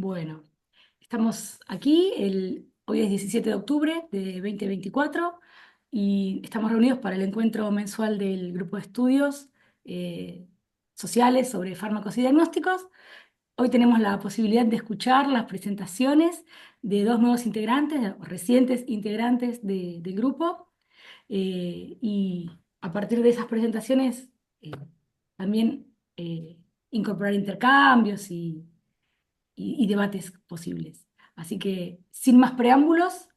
Bueno, estamos aquí, hoy es 17 de octubre de 2024 y estamos reunidos para el encuentro mensual del grupo de estudios eh, sociales sobre fármacos y diagnósticos. Hoy tenemos la posibilidad de escuchar las presentaciones de dos nuevos integrantes, o recientes integrantes del grupo, y a partir de esas presentaciones eh, también incorporar intercambios y debates posibles. Así que, sin más preámbulos,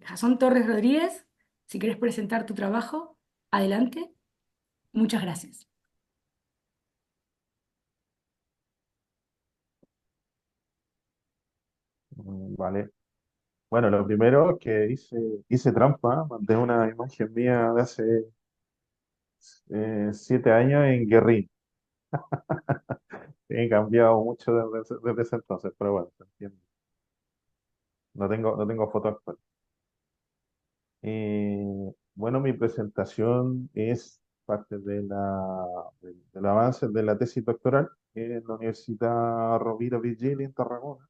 Jasón Torres Rodríguez, si quieres presentar tu trabajo, adelante. Muchas gracias. Vale. Bueno, lo primero es que hice trampa, mandé una imagen mía de hace 7 años en Guerrín. He cambiado mucho desde ese entonces, pero bueno, se entiende. No tengo foto actual. Bueno, mi presentación es parte del avance de la tesis doctoral en la Universidad Rovira Virgili en Tarragona.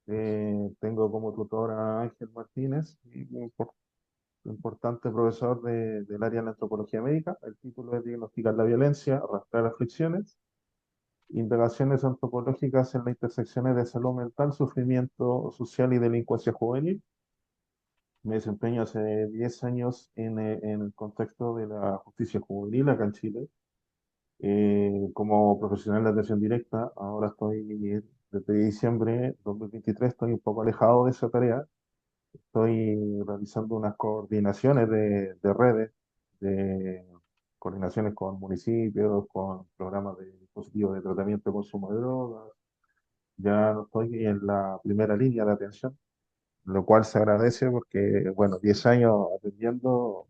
Tengo como tutor a Ángel Martínez, y importante profesor del área de la antropología médica. El título es Diagnosticar la violencia, arrastrar aflicciones, indagaciones antropológicas en las intersecciones de salud mental, sufrimiento social y delincuencia juvenil. Me desempeño hace 10 años en el contexto de la justicia juvenil acá en Chile, como profesional de atención directa. Ahora desde diciembre de 2023, estoy un poco alejado de esa tarea. Estoy realizando unas coordinaciones de redes, de coordinaciones con municipios, con programas de dispositivos de tratamiento de consumo de drogas. Ya no estoy en la primera línea de atención, lo cual se agradece porque, bueno, 10 años atendiendo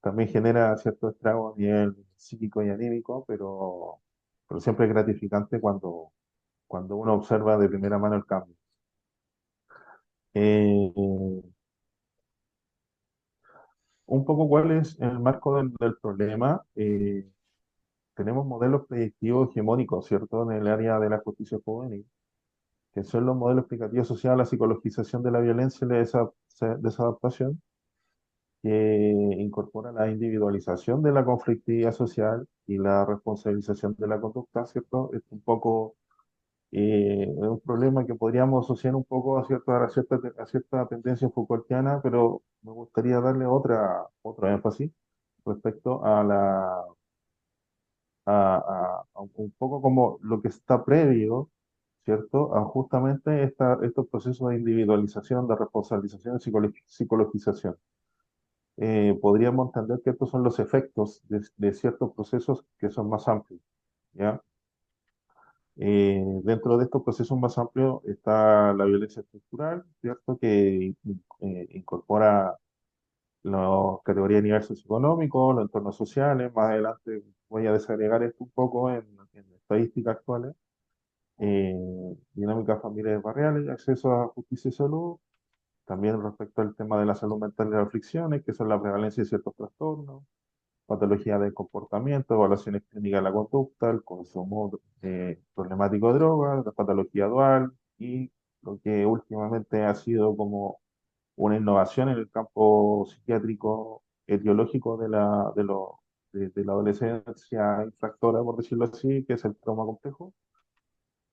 también genera cierto estrago a nivel psíquico y anímico, pero siempre es gratificante cuando uno observa de primera mano el cambio. Eh, un poco cuál es el marco del problema. Tenemos modelos predictivos hegemónicos, ¿cierto?, en el área de la justicia juvenil, que son los modelos explicativos asociados a la psicologización de la violencia y la desadaptación, que incorpora la individualización de la conflictividad social y la responsabilización de la conducta, ¿cierto? Es un poco un problema que podríamos asociar un poco a cierta tendencia Foucaultiana, pero me gustaría darle otro énfasis respecto a un poco como lo que está previo, ¿cierto? A justamente estos procesos de individualización, de responsabilización y psicologización. Podríamos entender que estos son los efectos de ciertos procesos que son más amplios, ¿ya? Dentro de estos procesos más amplios está la violencia estructural, ¿cierto? Que incorpora las categorías de nivel socioeconómico, los entornos sociales. Más adelante voy a desagregar esto un poco en estadísticas actuales. Dinámicas familiares barriales, acceso a justicia y salud. También respecto al tema de la salud mental y las aflicciones, que son la prevalencia de ciertos trastornos, patología del comportamiento, evaluaciones clínicas de la conducta, el consumo problemático de drogas, la patología dual y lo que últimamente ha sido como una innovación en el campo psiquiátrico etiológico de la adolescencia infractora, por decirlo así, que es el trauma complejo.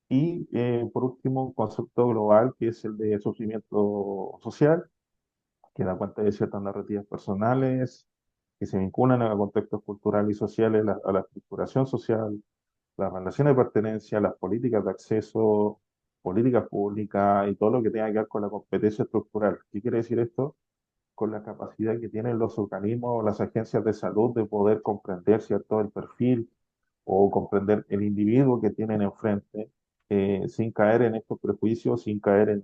Y por último, un concepto global que es el de sufrimiento social, que da cuenta de ciertas narrativas personales que se vinculan a contextos culturales y sociales, a la estructuración social, las relaciones de pertenencia, las políticas de acceso, políticas públicas y todo lo que tenga que ver con la competencia estructural. ¿Qué quiere decir esto? Con la capacidad que tienen los organismos o las agencias de salud de poder comprender, ¿cierto?, el perfil o comprender el individuo que tienen enfrente, sin caer en estos prejuicios, sin caer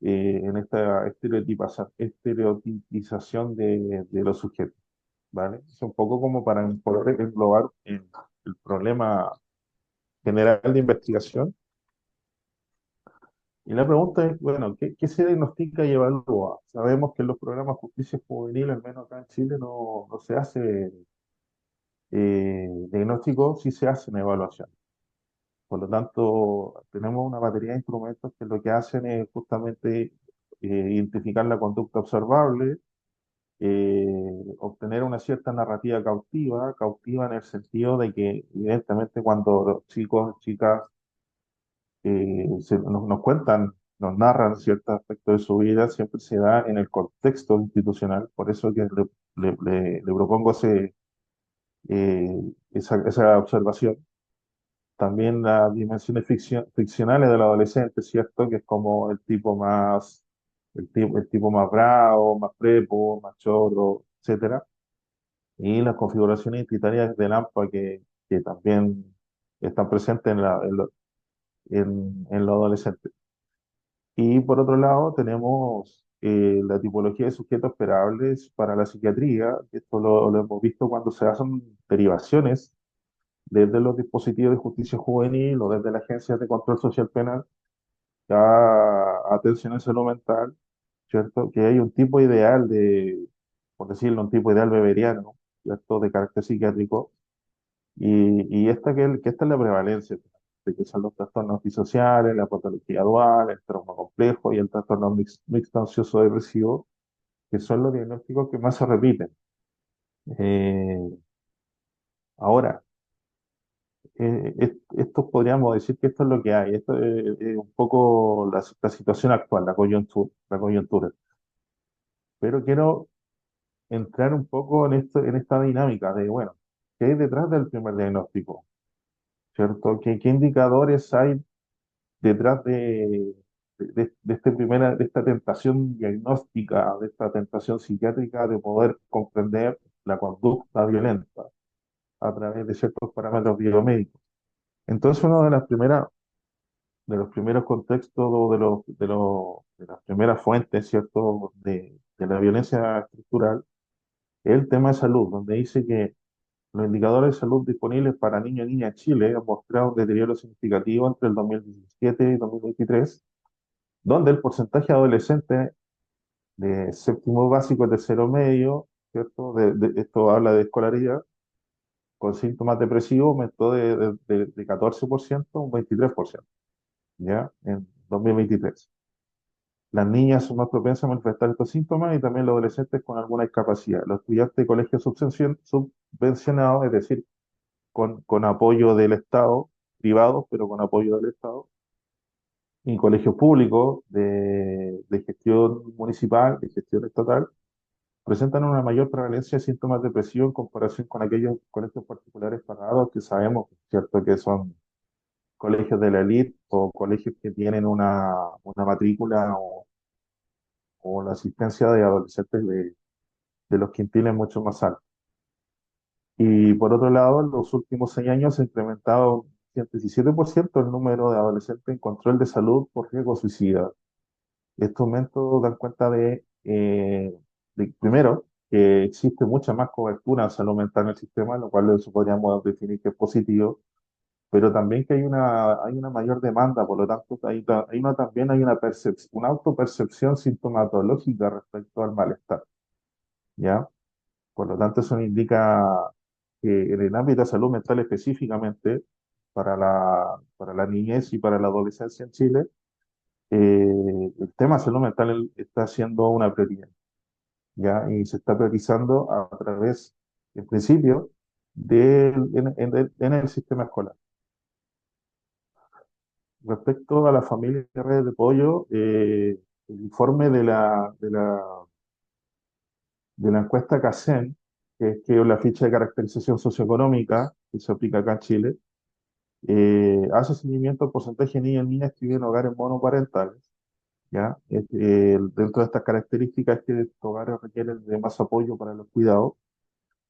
en esta estereotipización de los sujetos, ¿vale? Es un poco como para poder englobar el problema general de investigación. Y la pregunta es, bueno, ¿qué se diagnostica y evalúa? Sabemos que en los programas de justicia juvenil, al menos acá en Chile, no se hace diagnóstico, sí se hacen evaluaciones. Por lo tanto, tenemos una batería de instrumentos que lo que hacen es justamente identificar la conducta observable, obtener una cierta narrativa cautiva, cautiva en el sentido de que evidentemente cuando los chicos, chicas nos cuentan, nos narran ciertos aspectos de su vida, siempre se da en el contexto institucional, por eso que le propongo esa observación. También las dimensiones ficcionales del adolescente, ¿cierto? Que es como el tipo más bravo, más prepo, más chorro, etcétera. Y las configuraciones identitarias del AMPA que también están presentes en los adolescentes. Y por otro lado, tenemos la tipología de sujetos esperables para la psiquiatría. Esto lo hemos visto cuando se hacen derivaciones desde los dispositivos de justicia juvenil o desde las agencias de control social penal a atención en salud mental, ¿cierto? Que hay un tipo ideal por decirlo, un tipo ideal beberiano, ¿cierto? De carácter psiquiátrico. Y esta es la prevalencia, de que son los trastornos disociales, la patología dual, el trauma complejo y el trastorno mixto ansioso depresivo, que son los diagnósticos que más se repiten. Eh, ahora, esto podríamos decir que esto es lo que hay, esto es un poco la situación actual, la coyuntura. Pero quiero entrar un poco en esta dinámica de, bueno, ¿qué hay detrás del primer diagnóstico? ¿Cierto? ¿Qué indicadores hay detrás de esta tentación diagnóstica, de esta tentación psiquiátrica de poder comprender la conducta violenta a través de ciertos parámetros biomédicos? Entonces, de los primeros contextos o de las primeras fuentes, ¿cierto?, de la violencia estructural es el tema de salud, donde dice que los indicadores de salud disponibles para niños y niñas en Chile han mostrado un deterioro significativo entre el 2017 y 2023, donde el porcentaje de adolescentes de séptimo básico, tercero medio, ¿cierto? Esto habla de escolaridad, con síntomas depresivos aumentó de 14% a un 23%, ¿ya? En 2023. Las niñas son más propensas a manifestar estos síntomas y también los adolescentes con alguna discapacidad. Los estudiantes de colegios subvencionados, es decir, con apoyo del Estado, privados, pero con apoyo del Estado, y colegios públicos de gestión municipal, de gestión estatal, presentan una mayor prevalencia de síntomas depresivos en comparación con aquellos colegios particulares pagados que sabemos, ¿cierto?, que son colegios de la élite o colegios que tienen una matrícula o la asistencia de adolescentes de los quintiles mucho más alta. Y por otro lado, en los últimos 6 años se ha incrementado un 117% el número de adolescentes en control de salud por riesgo suicida. Estos aumentos dan cuenta primero, que existe mucha más cobertura en salud mental en el sistema, lo cual eso podríamos definir que es positivo, pero también que hay una mayor demanda, por lo tanto, también hay una autopercepción sintomatológica respecto al malestar, ¿ya? Por lo tanto, eso indica que en el ámbito de salud mental específicamente, para la niñez y para la adolescencia en Chile, el tema de salud mental está siendo una prioridad, ¿ya? Y se está priorizando a través, en principio, en el sistema escolar. Respecto a la familia de redes de apoyo, el informe de la encuesta CACEN, que es la ficha de caracterización socioeconómica que se aplica acá en Chile, hace seguimiento al porcentaje de niños y niñas que viven en hogares monoparentales, ¿ya? Dentro de estas características es que estos hogares requieren de más apoyo para los cuidados.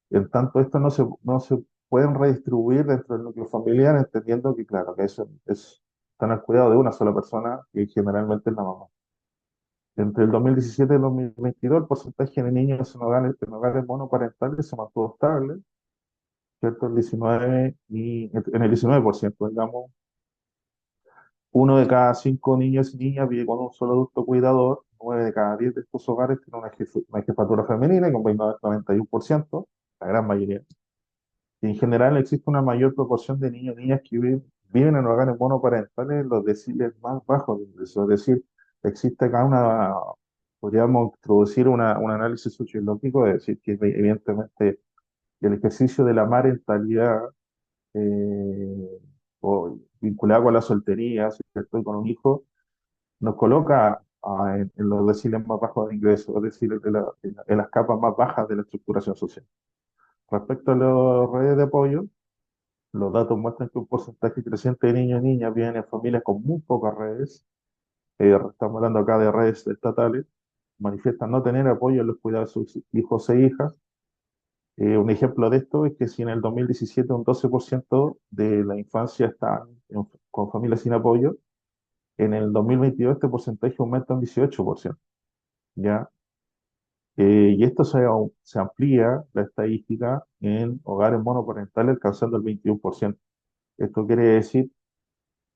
En tanto, estos no se pueden redistribuir dentro del núcleo familiar, entendiendo que, claro, que están al cuidado de una sola persona, que generalmente es la mamá. Entre el 2017 y el 2022, el porcentaje de niños en hogares monoparentales se mantuvo estable, ¿cierto? En el 19%, digamos, uno de cada 5 niños y niñas vive con un solo adulto cuidador, 9 de cada 10 de estos hogares tienen una jefatura femenina, con 91%, la gran mayoría. Y en general existe una mayor proporción de niños y niñas que viven viven en hogares monoparentales en los deciles más bajos de ingresos. Es decir, existe acá podríamos introducir un análisis sociológico, de decir que evidentemente el ejercicio de la parentalidad o vinculado con la soltería, si estoy con un hijo, nos coloca en los deciles más bajos de ingresos, es decir, en las capas más bajas de la estructuración social. Respecto a las redes de apoyo, los datos muestran que un porcentaje creciente de niños y niñas viven en familias con muy pocas redes, estamos hablando acá de redes estatales, manifiestan no tener apoyo en los cuidados de sus hijos e hijas. Un ejemplo de esto es que si en el 2017 un 12% de la infancia está con familias sin apoyo, en el 2022 este porcentaje aumenta un 18%, ¿ya? Y esto se amplía la estadística en hogares monoparentales alcanzando el 21%. Esto quiere decir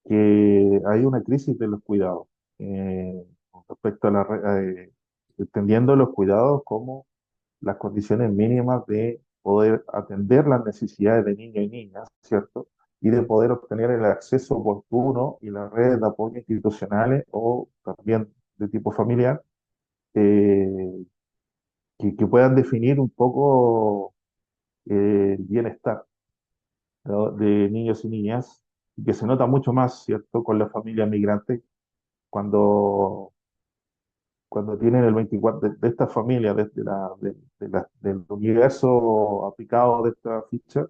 que hay una crisis de los cuidados con respecto a entendiendo los cuidados como las condiciones mínimas de poder atender las necesidades de niños y niñas, ¿cierto? Y de poder obtener el acceso oportuno y las redes de apoyo institucionales o también de tipo familiar eh, que puedan definir un poco el bienestar, ¿no?, de niños y niñas, y que se nota mucho más, ¿cierto?, con las familias migrantes cuando, cuando tienen el 24 de esta familia, del universo aplicado de esta ficha,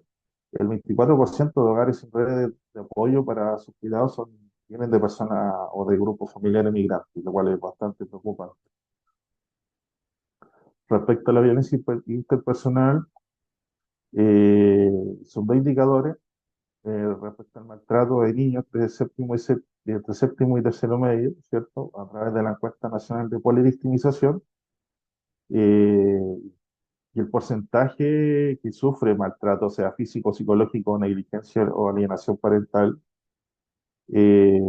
el 24% de hogares sin redes de apoyo para sus cuidados vienen de personas o de grupos familiares migrantes, lo cual es bastante preocupante. Respecto a la violencia interpersonal, eh, son dos indicadores respecto al maltrato de niños entre séptimo y tercero medio, ¿cierto? A través de la encuesta nacional de polivictimización, eh, y el porcentaje que sufre maltrato, sea físico, psicológico, negligencia o alienación parental, eh,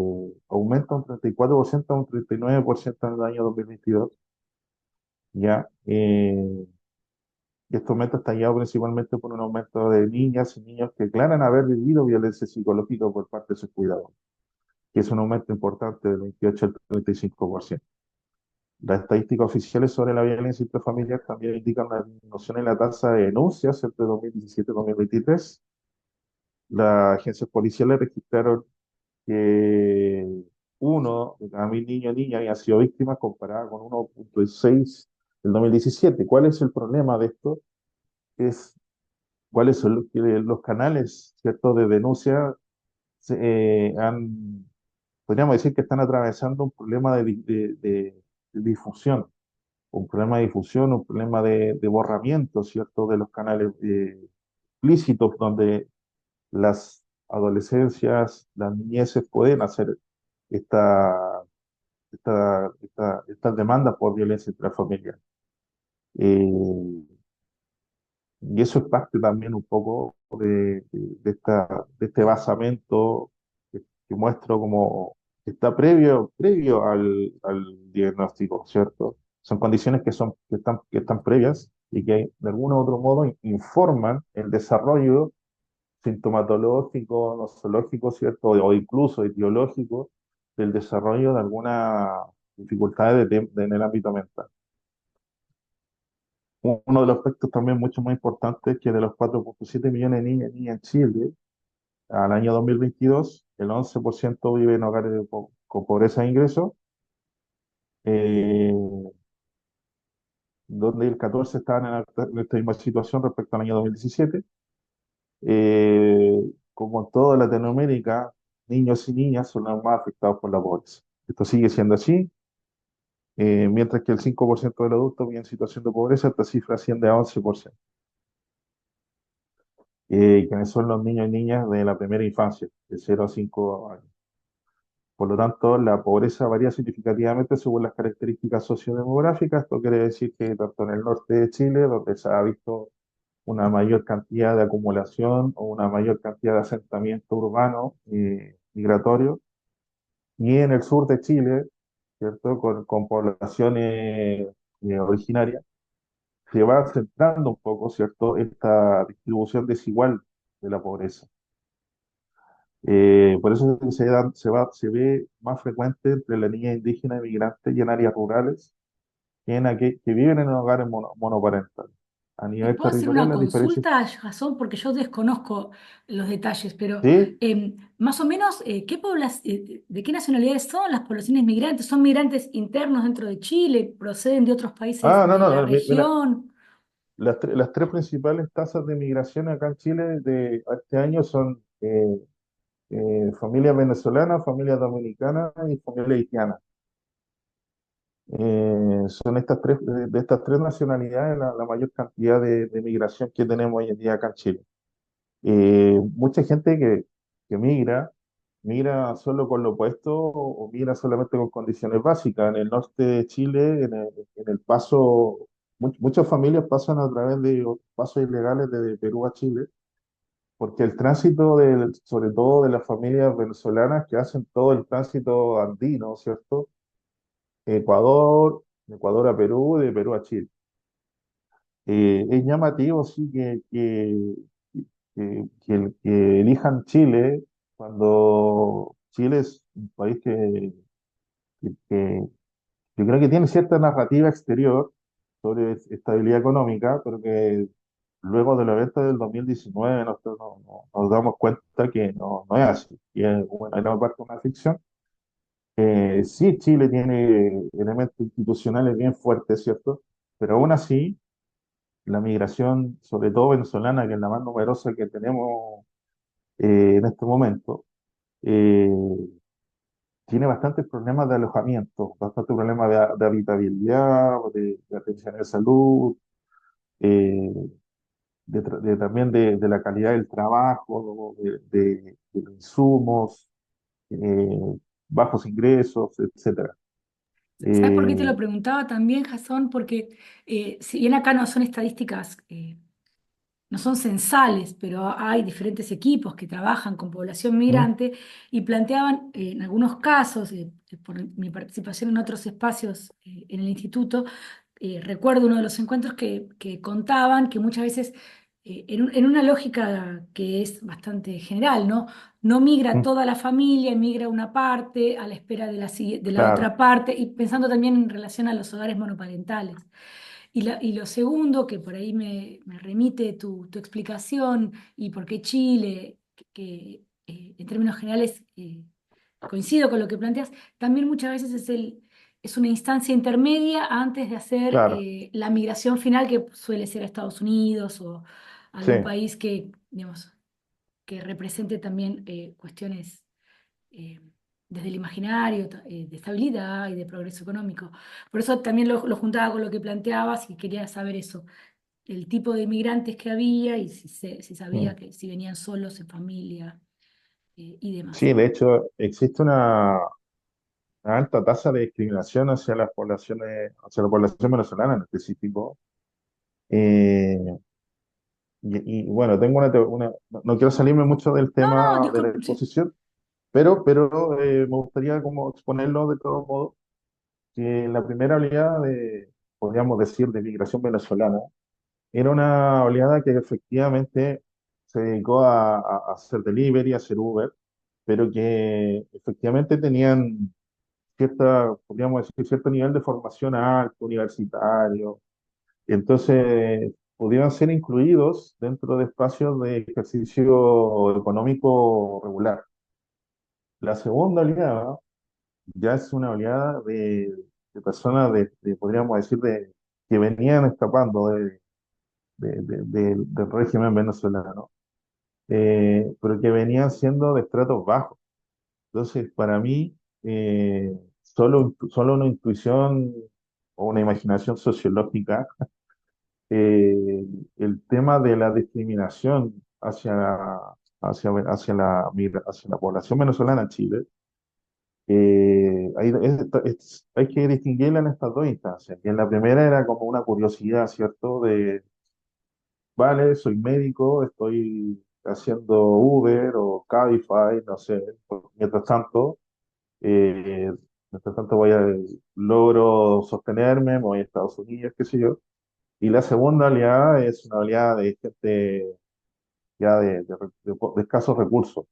aumenta un 34% a un 39% en el año 2022, ¿ya? Y este aumento está guiado principalmente por un aumento de niñas y niños que declaran haber vivido violencia psicológica por parte de sus cuidadores, que es un aumento importante del 28 al 35%. Las estadísticas oficiales sobre la violencia intrafamiliar también indican una disminución en la tasa de denuncias entre 2017 y 2023. Las agencias policiales registraron que uno de cada 1.000 niños y niñas había sido víctima comparada con 1,6 del 2017. ¿Cuál es el problema de esto? Es cuáles son los canales, ¿cierto?, de denuncia podríamos decir que están atravesando un problema de difusión, un problema de borramiento, ¿cierto?, de los canales explícitos donde las adolescencias, las niñeces pueden hacer esta, estas demandas por violencia intrafamiliar. Eh, y eso es parte también un poco de este basamento que muestro como que está previo al diagnóstico, ¿cierto? Son condiciones que están previas y que de algún u otro modo informan el desarrollo sintomatológico, nosológico, ¿cierto? O incluso etiológico del desarrollo de alguna dificultades en el ámbito mental. Uno de los aspectos también mucho más importantes es que de los 4,7 millones de niñas y niñas en Chile, al año 2022, el 11% vive en hogares con pobreza de ingresos, eh, donde el 14% estaban en esta misma situación respecto al año 2017. Como en toda Latinoamérica, niños y niñas son los más afectados por la pobreza. Esto sigue siendo así, mientras que el 5% de los adultos vive en situación de pobreza, esta cifra asciende a 11%. Quienes son los niños y niñas de la primera infancia, de 0 a 5 años. Por lo tanto, la pobreza varía significativamente según las características sociodemográficas. Esto quiere decir que tanto en el norte de Chile, donde se ha visto una mayor cantidad de acumulación o una mayor cantidad de asentamiento urbano migratorio, y en el sur de Chile, ¿cierto?, con poblaciones originarias, se va centrando un poco, ¿cierto?, esta distribución desigual de la pobreza. Por eso se ve más frecuente entre la niña indígena y migrante y en áreas rurales que viven en hogares monoparentales. A ¿Te nivel puedo hacer una territorial, las diferencias. consulta, Jason? Porque yo desconozco los detalles, pero Sí, más o menos, ¿de qué nacionalidades son las poblaciones migrantes? ¿Son migrantes internos dentro de Chile? ¿Proceden de otros países no, de la no, mira, región? las tres principales tasas de migración acá en Chile de este año son familias venezolanas, familias dominicanas y familias haitianas. Son estas tres, de estas tres nacionalidades la mayor cantidad de migración que tenemos hoy en día acá en Chile. Mucha gente que migra solo con lo opuesto o migra solamente con condiciones básicas. En el norte de Chile, en el paso, muchas familias pasan a través de pasos ilegales desde Perú a Chile, porque el tránsito, sobre todo de las familias venezolanas que hacen todo el tránsito andino, ¿cierto? Ecuador, de Ecuador a Perú, de Perú a Chile. Es llamativo, sí, que elijan Chile cuando Chile es un país que yo creo que tiene cierta narrativa exterior sobre estabilidad económica, pero que luego del evento del 2019 nosotros nos damos cuenta que no es así. Y es, bueno, en parte una ficción. Sí, Chile tiene elementos institucionales bien fuertes, ¿cierto? Pero aún así, la migración, sobre todo venezolana, que es la más numerosa que tenemos en este momento, eh, tiene bastantes problemas de alojamiento, bastantes problemas de habitabilidad, de atención de salud, eh, también de la calidad del trabajo, de los insumos, eh, bajos ingresos, etcétera. ¿Sabes por qué te Eh, lo preguntaba también, Jason? Porque si bien acá no son estadísticas, no son censales, pero hay diferentes equipos que trabajan con población ¿Mm? migrante y planteaban en algunos casos, por mi participación en otros espacios en el instituto, recuerdo uno de los encuentros que contaban que muchas veces, en una lógica que es bastante general, ¿no? No migra ¿Mm? toda la familia, migra una parte a la espera de la Claro, otra parte, y pensando también en relación a los hogares monoparentales. Y lo segundo, que por ahí me remite tu explicación y por qué Chile, en términos generales coincido con lo que planteas, también muchas veces es una instancia intermedia antes de hacer claro, la migración final que suele ser a Estados Unidos o sí, algún país que, digamos, que represente también cuestiones eh, desde el imaginario de estabilidad y de progreso económico. Por eso también lo juntaba con lo que planteabas y quería saber eso, el tipo de inmigrantes que había y si mm. sabía que si venían solos, en familia y demás. Sí, de hecho, existe una alta tasa de discriminación hacia las poblaciones, hacia la población venezolana en específico. Eh, bueno, tengo no quiero salirme mucho del No, no, tema de la disculpe, sí. exposición, me gustaría como exponerlo de todo modo, que la primera oleada podríamos decir, de migración venezolana, era una oleada que efectivamente se dedicó a hacer delivery, a hacer Uber, pero que efectivamente tenían podríamos decir, cierto nivel de formación alto, universitario. Entonces, pudieron ser incluidos dentro de espacios de ejercicio económico regular. La segunda oleada ya es una oleada de personas, podríamos decir, que venían escapando del régimen venezolano, pero que venían siendo de estratos bajos. Entonces, para mí, solo una intuición o una imaginación sociológica, eh, el tema de la discriminación hacia la población venezolana en Chile, hay que distinguirla en estas dos instancias. Y en la primera era como una curiosidad, ¿cierto? Vale, soy médico, estoy haciendo Uber o Cabify, no sé, mientras tanto. Eh, Mientras tanto logro sostenerme, me voy a Estados Unidos, qué sé yo. Y la segunda oleada es una oleada de gente ya de escasos recursos.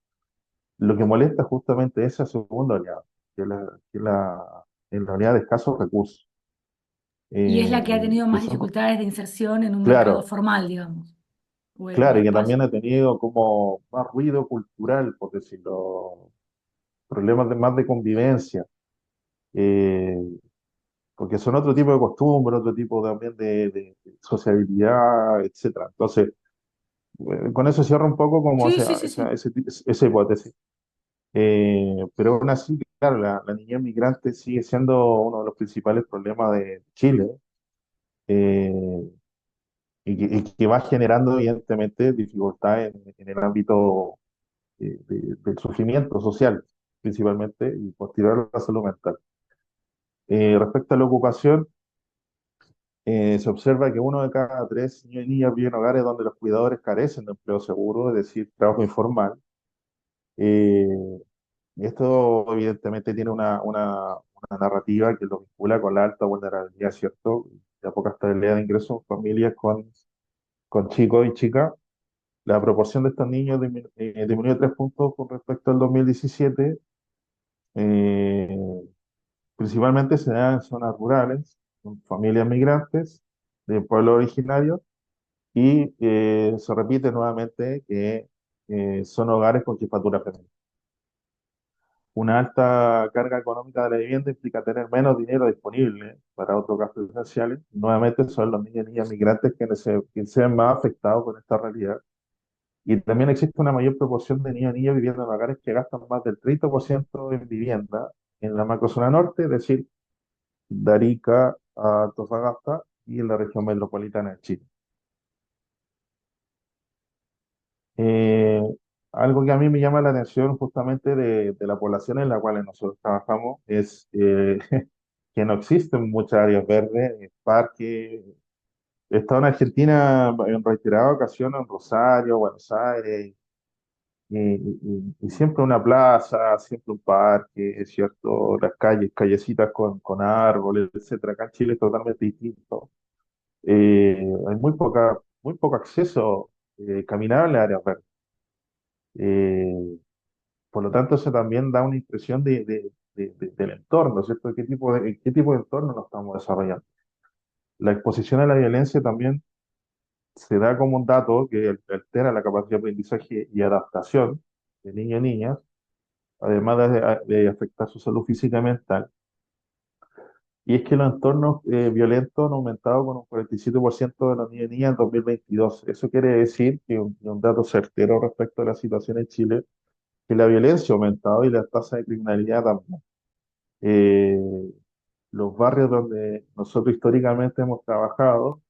Lo que molesta justamente esa segunda oleada, que es la oleada de escasos recursos. Y es la que ha tenido Que más son, dificultades de inserción en un mercado claro, formal, digamos, o claro, y que espacio. también ha tenido como más ruido cultural, por decirlo, problemas más de convivencia, eh, porque son otro tipo de costumbres, otro tipo también de sociabilidad, etcétera. Entonces, con eso cierro un poco como Sí, sí, sí, sí. esa hipótesis. Pero aún así, claro, la niñez migrante sigue siendo uno de los principales problemas de Chile, eh, y que va generando evidentemente dificultades en el ámbito del sufrimiento social, principalmente, y posterior a la salud mental. Respecto a la ocupación, se observa que uno de cada tres niños y niñas vive en hogares donde los cuidadores carecen de empleo seguro, es decir, trabajo informal. Eh, Esto evidentemente tiene una narrativa que lo vincula con la alta vulnerabilidad, ¿cierto? La poca estabilidad de ingresos en familias con chicos y chicas. La proporción de estos niños disminuyó 3 puntos con respecto al 2017. eh, Principalmente se da en zonas rurales, con familias migrantes de pueblos originarios, y se repite nuevamente que son hogares con jefatura femenina. Una alta carga económica de la vivienda implica tener menos dinero disponible para otros gastos esenciales. Nuevamente son los niños y niñas migrantes quienes se ven más afectados por esta realidad. Y también existe una mayor proporción de niños y niñas viviendo en hogares que gastan más del 30% en vivienda en la macrozona norte, es decir, de Arica a Antofagasta y en la región metropolitana de Chile. Eh, Algo que a mí me llama la atención justamente de la población en la cual nosotros trabajamos es que no existen muchas áreas verdes, parques. He estado en Argentina en reiteradas ocasiones, en Rosario, Buenos Aires, y siempre una plaza, siempre un parque, es cierto, las calles, callecitas con árboles, etcétera. Acá en Chile es totalmente distinto. Hay muy poco acceso caminable a áreas verdes. Eh, por lo tanto, eso también da una impresión del entorno, ¿cierto? ¿Qué tipo de entorno nos estamos desarrollando? La exposición a la violencia también se da como un dato que altera la capacidad de aprendizaje y adaptación de niños y niñas, además de afectar su salud física y mental. Y es que los entornos violentos han aumentado con un 47% de los niños y niñas en 2022. Eso quiere decir que un dato certero respecto a la situación en Chile, que la violencia ha aumentado y la tasa de criminalidad también. Eh, los barrios donde nosotros históricamente hemos trabajado,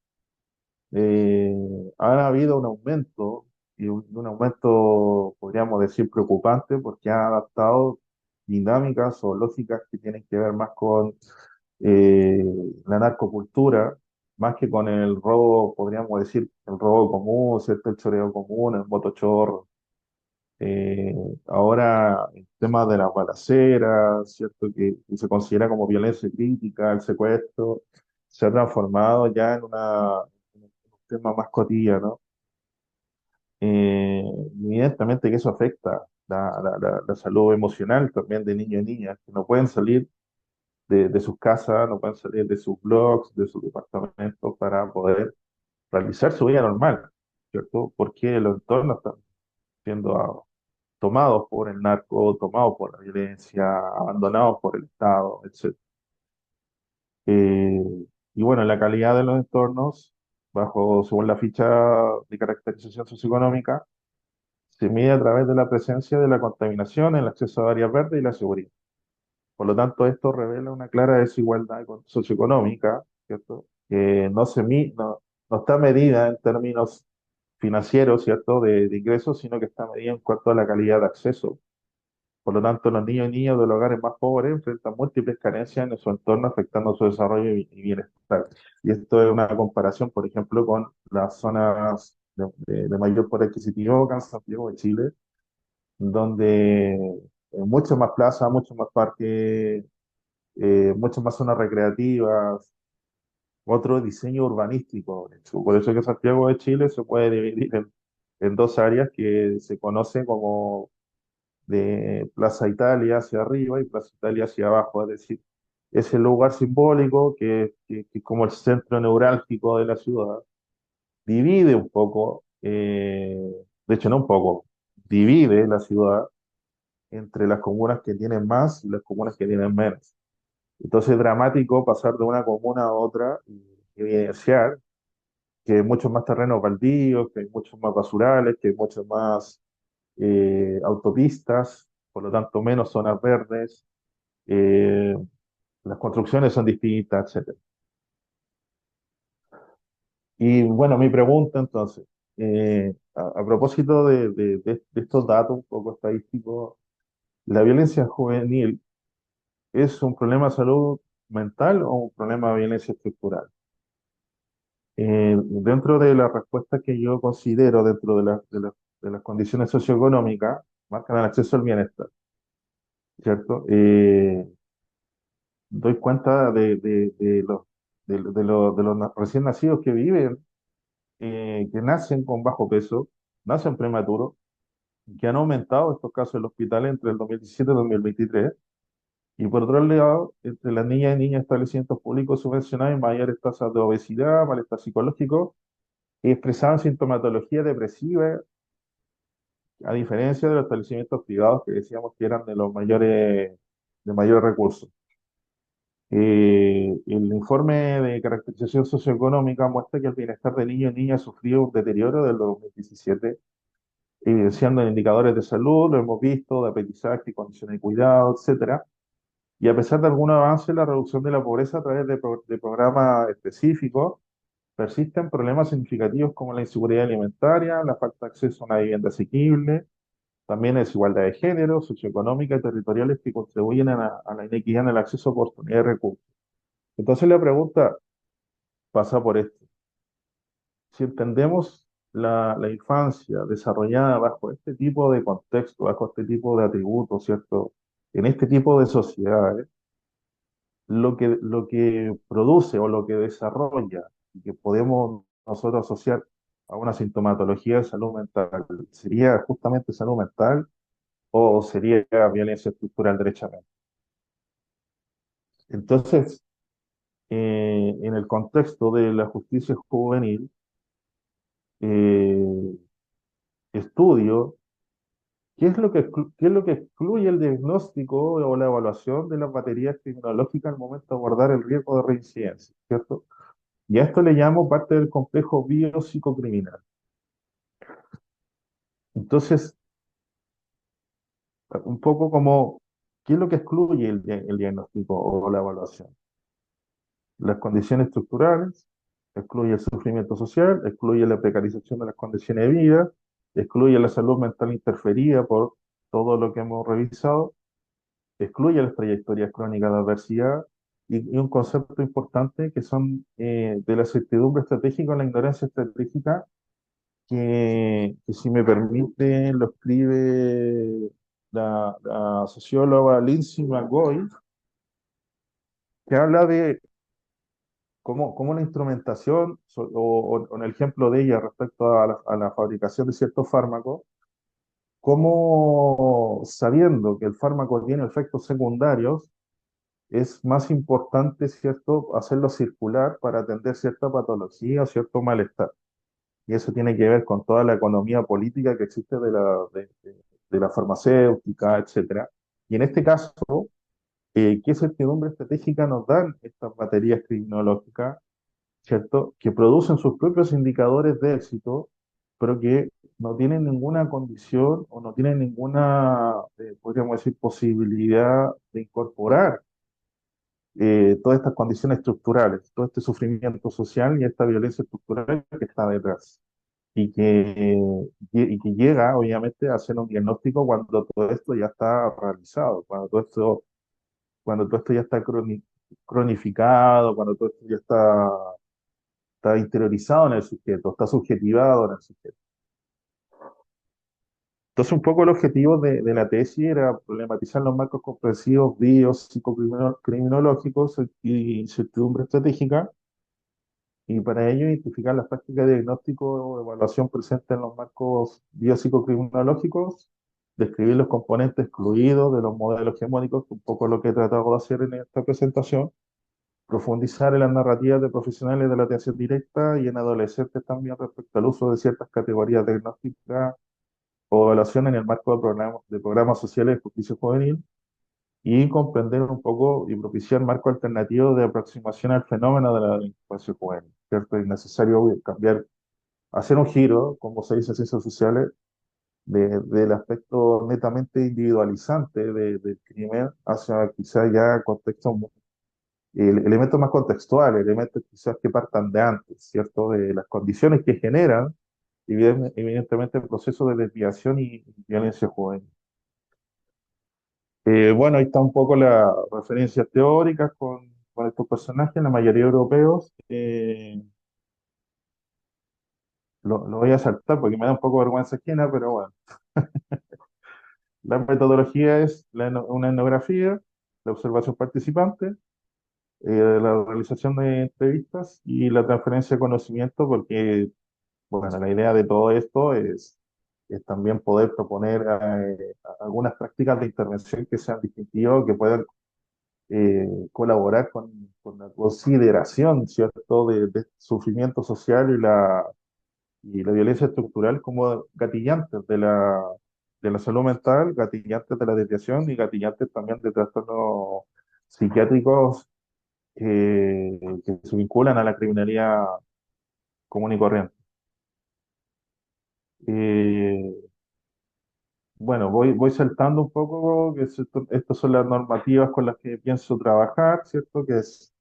ha habido un aumento, y un aumento, podríamos decir, preocupante, porque ha adaptado dinámicas o lógicas que tienen que ver más con eh, la narcocultura, más que con el robo, podríamos decir, el robo común, ¿cierto? El choreo común, el motochorro. Eh, Ahora, el tema de las balaceras, ¿cierto? Que se considera como violencia crítica, el secuestro, se ha transformado ya en un tema más cotidiano. Evidentemente que eso afecta la salud emocional también de niños y niñas, que no pueden salir de sus casas, no pueden salir de sus blogs, de sus departamentos para poder realizar su vida normal, ¿cierto? Porque los entornos están siendo tomados por el narco, tomados por la violencia, abandonados por el Estado, etc. Eh, y bueno, la calidad de los entornos, según la ficha de caracterización socioeconómica, se mide a través de la presencia de la contaminación, el acceso a áreas verdes y la seguridad. Por lo tanto, esto revela una clara desigualdad socioeconómica, ¿cierto? Que no está medida en términos financieros, ¿cierto? De ingresos, sino que está medida en cuanto a la calidad de acceso. Por lo tanto, los niños y niñas de los hogares más pobres enfrentan múltiples carencias en su entorno, afectando su desarrollo y bienestar. Y esto es una comparación, por ejemplo, con las zonas de mayor poder adquisitivo, acá en Santiago de Chile, donde mucho más plazas, mucho más parques, muchas más zonas recreativas, otro diseño urbanístico. De hecho. Por eso que Santiago de Chile se puede dividir en dos áreas que se conocen como de Plaza Italia hacia arriba y Plaza Italia hacia abajo, es decir, ese lugar simbólico que es como el centro neurálgico de la ciudad, divide un poco, de hecho no un poco, divide la ciudad entre las comunas que tienen más y las comunas que tienen menos. Entonces es dramático pasar de una comuna a otra y evidenciar que hay muchos más terrenos baldíos, que hay muchos más basurales, que hay muchas más autopistas, por lo tanto menos zonas verdes, eh, las construcciones son distintas, etcétera. Y bueno, mi pregunta entonces, a propósito de estos datos un poco estadísticos, ¿la violencia juvenil es un problema de salud mental o un problema de violencia estructural? Dentro de la respuesta que yo considero dentro de las condiciones socioeconómicas, marcan el acceso al bienestar, ¿cierto? Doy cuenta de los recién nacidos que viven, que nacen con bajo peso, nacen prematuros, que han aumentado estos casos en los hospitales entre el 2017 y el 2023. Y por otro lado, entre las niñas y niños de establecimientos públicos subvencionados hay mayores tasas de obesidad, malestar psicológico y expresaban sintomatología depresiva, a diferencia de los establecimientos privados que decíamos que eran de mayores recursos. El informe de caracterización socioeconómica muestra que el bienestar de niños y niñas sufrió un deterioro del 2017, evidenciando indicadores de salud, lo hemos visto, de aprendizaje, condiciones de cuidado, etcétera. Y a pesar de algún avance en la reducción de la pobreza a través de programas específicos, persisten problemas significativos como la inseguridad alimentaria, la falta de acceso a una vivienda asequible, también desigualdad de género, socioeconómica y territoriales que contribuyen a la inequidad en el acceso a oportunidades y recursos. Entonces la pregunta pasa por esto. Si entendemos la infancia desarrollada bajo este tipo de contexto, bajo este tipo de atributos, ¿cierto? En este tipo de sociedades, lo que produce o lo que desarrolla y que podemos nosotros asociar a una sintomatología de salud mental, ¿sería justamente salud mental o sería violencia estructural derechamente? Entonces, en el contexto de la justicia juvenil, eh, estudio qué es lo que excluye el diagnóstico o la evaluación de las baterías criminológicas al momento de abordar el riesgo de reincidencia, ¿cierto? Y a esto le llamo parte del complejo biopsicocriminal. Entonces, un poco como, ¿qué es lo que excluye el diagnóstico o la evaluación? Las condiciones estructurales, excluye el sufrimiento social, excluye la precarización de las condiciones de vida, excluye la salud mental interferida por todo lo que hemos revisado, excluye las trayectorias crónicas de adversidad y un concepto importante que son de la certidumbre estratégica o la ignorancia estratégica, que si me permite lo escribe la socióloga Lindsay McGoy, que habla de cómo la instrumentación, o en el ejemplo de ella respecto a la fabricación de ciertos fármacos, cómo sabiendo que el fármaco tiene efectos secundarios, es más importante, ¿cierto?, hacerlo circular para atender cierta patología o cierto malestar. Y eso tiene que ver con toda la economía política que existe de la farmacéutica, etcétera. Y en este caso, ¿qué certidumbre estratégica nos dan estas baterías criminológicas, ¿cierto? Que producen sus propios indicadores de éxito, pero que no tienen ninguna condición o no tienen ninguna, podríamos decir, posibilidad de incorporar todas estas condiciones estructurales, todo este sufrimiento social y esta violencia estructural que está detrás. Y que llega, obviamente, a hacer un diagnóstico cuando todo esto ya está realizado, cuando todo esto ya está cronificado, cuando todo esto ya está interiorizado en el sujeto, está subjetivado en el sujeto. Entonces, un poco el objetivo de la tesis era problematizar los marcos comprensivos biopsicocriminológicos y incertidumbre estratégica, y para ello identificar las prácticas de diagnóstico o evaluación presentes en los marcos biopsicocriminológicos describir los componentes excluidos de los modelos hegemónicos, un poco lo que he tratado de hacer en esta presentación, profundizar en las narrativas de profesionales de la atención directa y en adolescentes también respecto al uso de ciertas categorías diagnósticas o evaluación en el marco de programas sociales de justicia juvenil y comprender un poco y propiciar marco alternativo de aproximación al fenómeno de la delincuencia juvenil, ¿cierto? Es necesario cambiar, hacer un giro, como se dice en ciencias sociales, del aspecto netamente individualizante del crimen hacia quizás ya contextos, elementos más contextuales, elementos quizás que partan de antes, ¿cierto? De las condiciones que generan, evidentemente, el proceso de desviación y violencia juvenil. Bueno, ahí está un poco las referencias teóricas con estos personajes, la mayoría europeos. Lo voy a saltar porque me da un poco de vergüenza ajena, pero bueno. La metodología es una etnografía, la observación participante, la realización de entrevistas y la transferencia de conocimiento, porque bueno, la idea de todo esto es también poder proponer algunas prácticas de intervención que sean distintivas, que puedan colaborar con la consideración, ¿cierto?, de sufrimiento social y la violencia estructural como gatillantes de la salud mental, gatillantes de la desviación y gatillantes también de trastornos psiquiátricos que se vinculan a la criminalidad común y corriente. Eh, bueno, voy saltando un poco, que estas son las normativas con las que pienso trabajar, ¿cierto? Que es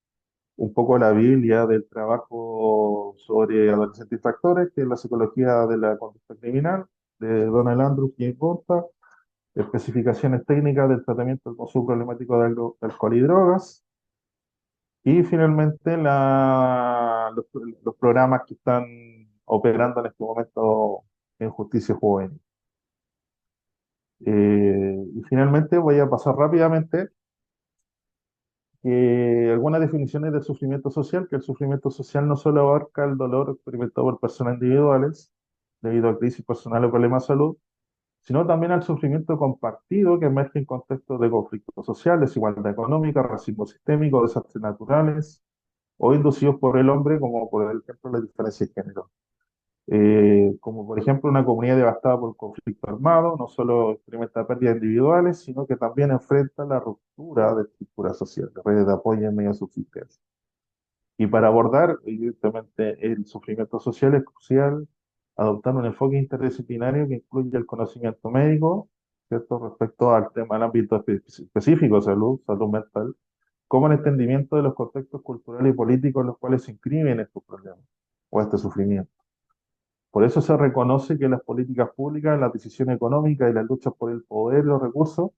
un poco la Biblia del trabajo sobre adolescentes infractores, que es la psicología de la conducta criminal, de Donald Andrews y James Bonta, especificaciones técnicas del tratamiento del consumo problemático de alcohol y drogas, y finalmente los programas que están operando en este momento en justicia juvenil. Y finalmente voy a pasar rápidamente algunas definiciones del sufrimiento social, que el sufrimiento social no solo abarca el dolor experimentado por personas individuales debido a crisis personal o problemas de salud, sino también al sufrimiento compartido que emerge en contextos de conflictos sociales, desigualdad económica, racismo sistémico, desastres naturales o inducidos por el hombre, como por ejemplo la diferencia de género. Como por ejemplo una comunidad devastada por conflicto armado, no solo experimenta pérdidas individuales, sino que también enfrenta la ruptura de estructuras sociales, redes de apoyo en medio de subsistencia. Y para abordar, evidentemente, el sufrimiento social es crucial adoptar un enfoque interdisciplinario que incluya el conocimiento médico, ¿cierto? Respecto al tema del ámbito específico de salud, salud mental, como el entendimiento de los contextos culturales y políticos en los cuales se inscriben estos problemas o este sufrimiento. Por eso se reconoce que las políticas públicas, las decisiones económicas y las luchas por el poder y los recursos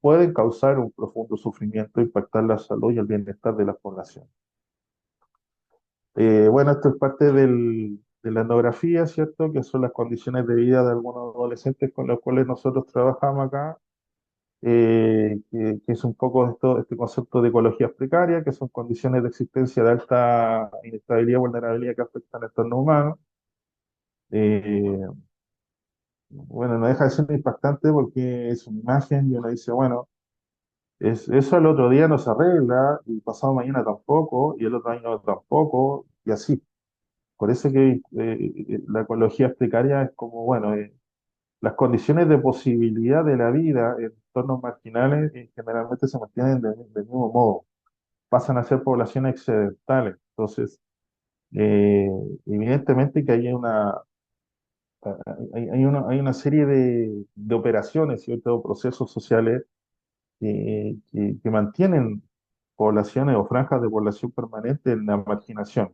pueden causar un profundo sufrimiento e impactar la salud y el bienestar de la población. Bueno, esto es parte de la etnografía, ¿cierto? Que son las condiciones de vida de algunos adolescentes con los cuales nosotros trabajamos acá, que es un poco este concepto de ecologías precarias, que son condiciones de existencia de alta inestabilidad y vulnerabilidad que afectan al entorno humano. Eh, bueno, no deja de ser impactante porque es una imagen y uno dice, bueno, eso el otro día no se arregla, y pasado mañana tampoco, y el otro año tampoco, y así. Por eso que la ecología precaria es como, bueno, las condiciones de posibilidad de la vida en entornos marginales generalmente se mantienen del mismo modo, pasan a ser poblaciones excedentales. Entonces, eh, evidentemente que hay una serie de operaciones, ¿cierto? Procesos sociales que mantienen poblaciones o franjas de población permanente en la marginación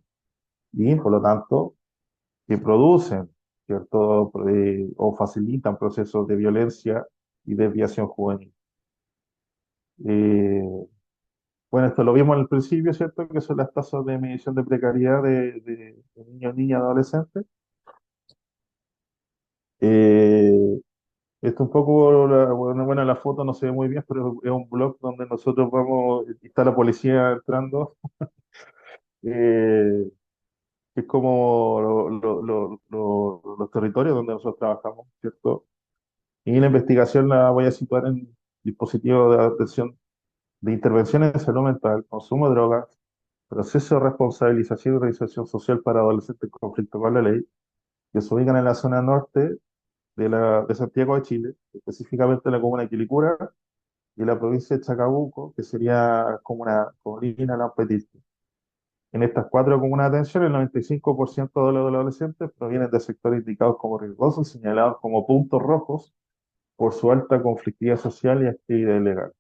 y, por lo tanto, que producen, ¿cierto? O facilitan procesos de violencia y desviación juvenil. Eh, bueno, esto lo vimos al principio, ¿cierto? Que son las tasas de medición de precariedad de niños, niñas, adolescentes. Eh, Esto un poco, bueno, la foto no se ve muy bien, pero es un blog donde nosotros vamos, y está la policía entrando, eh, que es como los territorios donde nosotros trabajamos, ¿cierto? Y la investigación la voy a situar en dispositivos de atención de intervenciones de salud mental, consumo de drogas, proceso de responsabilización y reinserción social para adolescentes en conflicto con la ley, que se ubican en la zona norte de Santiago de Chile, específicamente en la comuna de Quilicura y la provincia de Chacabuco, que sería como una colina Lampetit. En estas cuatro comunas de atención, el 95% de los adolescentes provienen de sectores indicados como riesgosos, señalados como puntos rojos por su alta conflictividad social y actividad ilegal.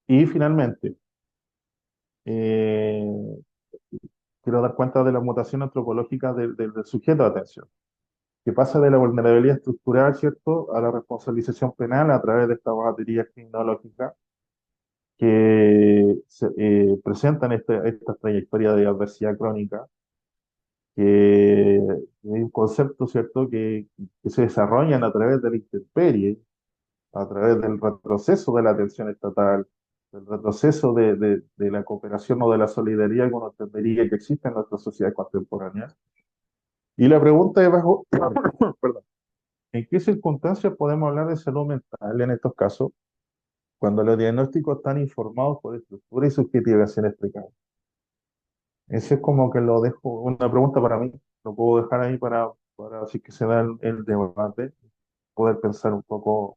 Y finalmente, eh, quiero dar cuenta de la mutación antropológica del sujeto de atención, que pasa de la vulnerabilidad estructural, ¿cierto?, a la responsabilización penal a través de estas baterías criminológicas que presentan esta trayectoria de adversidad crónica, que es un concepto, ¿cierto?, que se desarrollan a través de la intemperie, a través del retroceso de la atención estatal, del retroceso de la cooperación o de la solidaridad que uno entendería que existe en nuestra sociedad contemporánea. Y la pregunta es bajo, perdón, ¿en qué circunstancias podemos hablar de salud mental en estos casos cuando los diagnósticos están informados por estructura y subjetivaciones precarias? Ese es como que lo dejo, una pregunta para mí, lo puedo dejar ahí para así que se da el debate, poder pensar un poco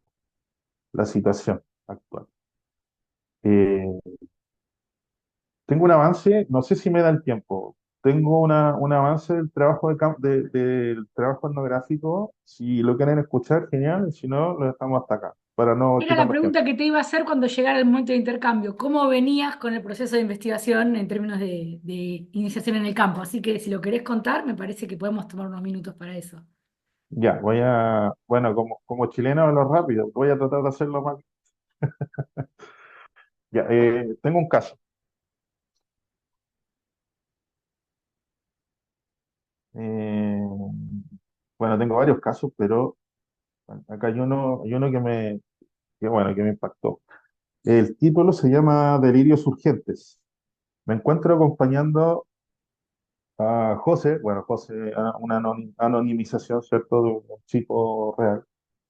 la situación actual. Eh, Tengo un avance, no sé si me da el tiempo. Tengo un avance del trabajo del trabajo etnográfico. Si lo quieren escuchar, genial. Si no, lo dejamos hasta acá, para no Era la quitarnos tiempo. pregunta que te iba a hacer cuando llegara el momento de intercambio. ¿Cómo venías con el proceso de investigación en términos de iniciación en el campo? Así que si lo querés contar, me parece que podemos tomar unos minutos para eso. Ya, bueno, como chileno hablo rápido, voy a tratar de hacerlo más. Ya, tengo un caso. Eh, bueno, tengo varios casos, pero acá hay uno que me impactó. El título se llama Delirios Urgentes. Me encuentro acompañando a José, bueno, José, una anonimización, ¿cierto?, de un chico real.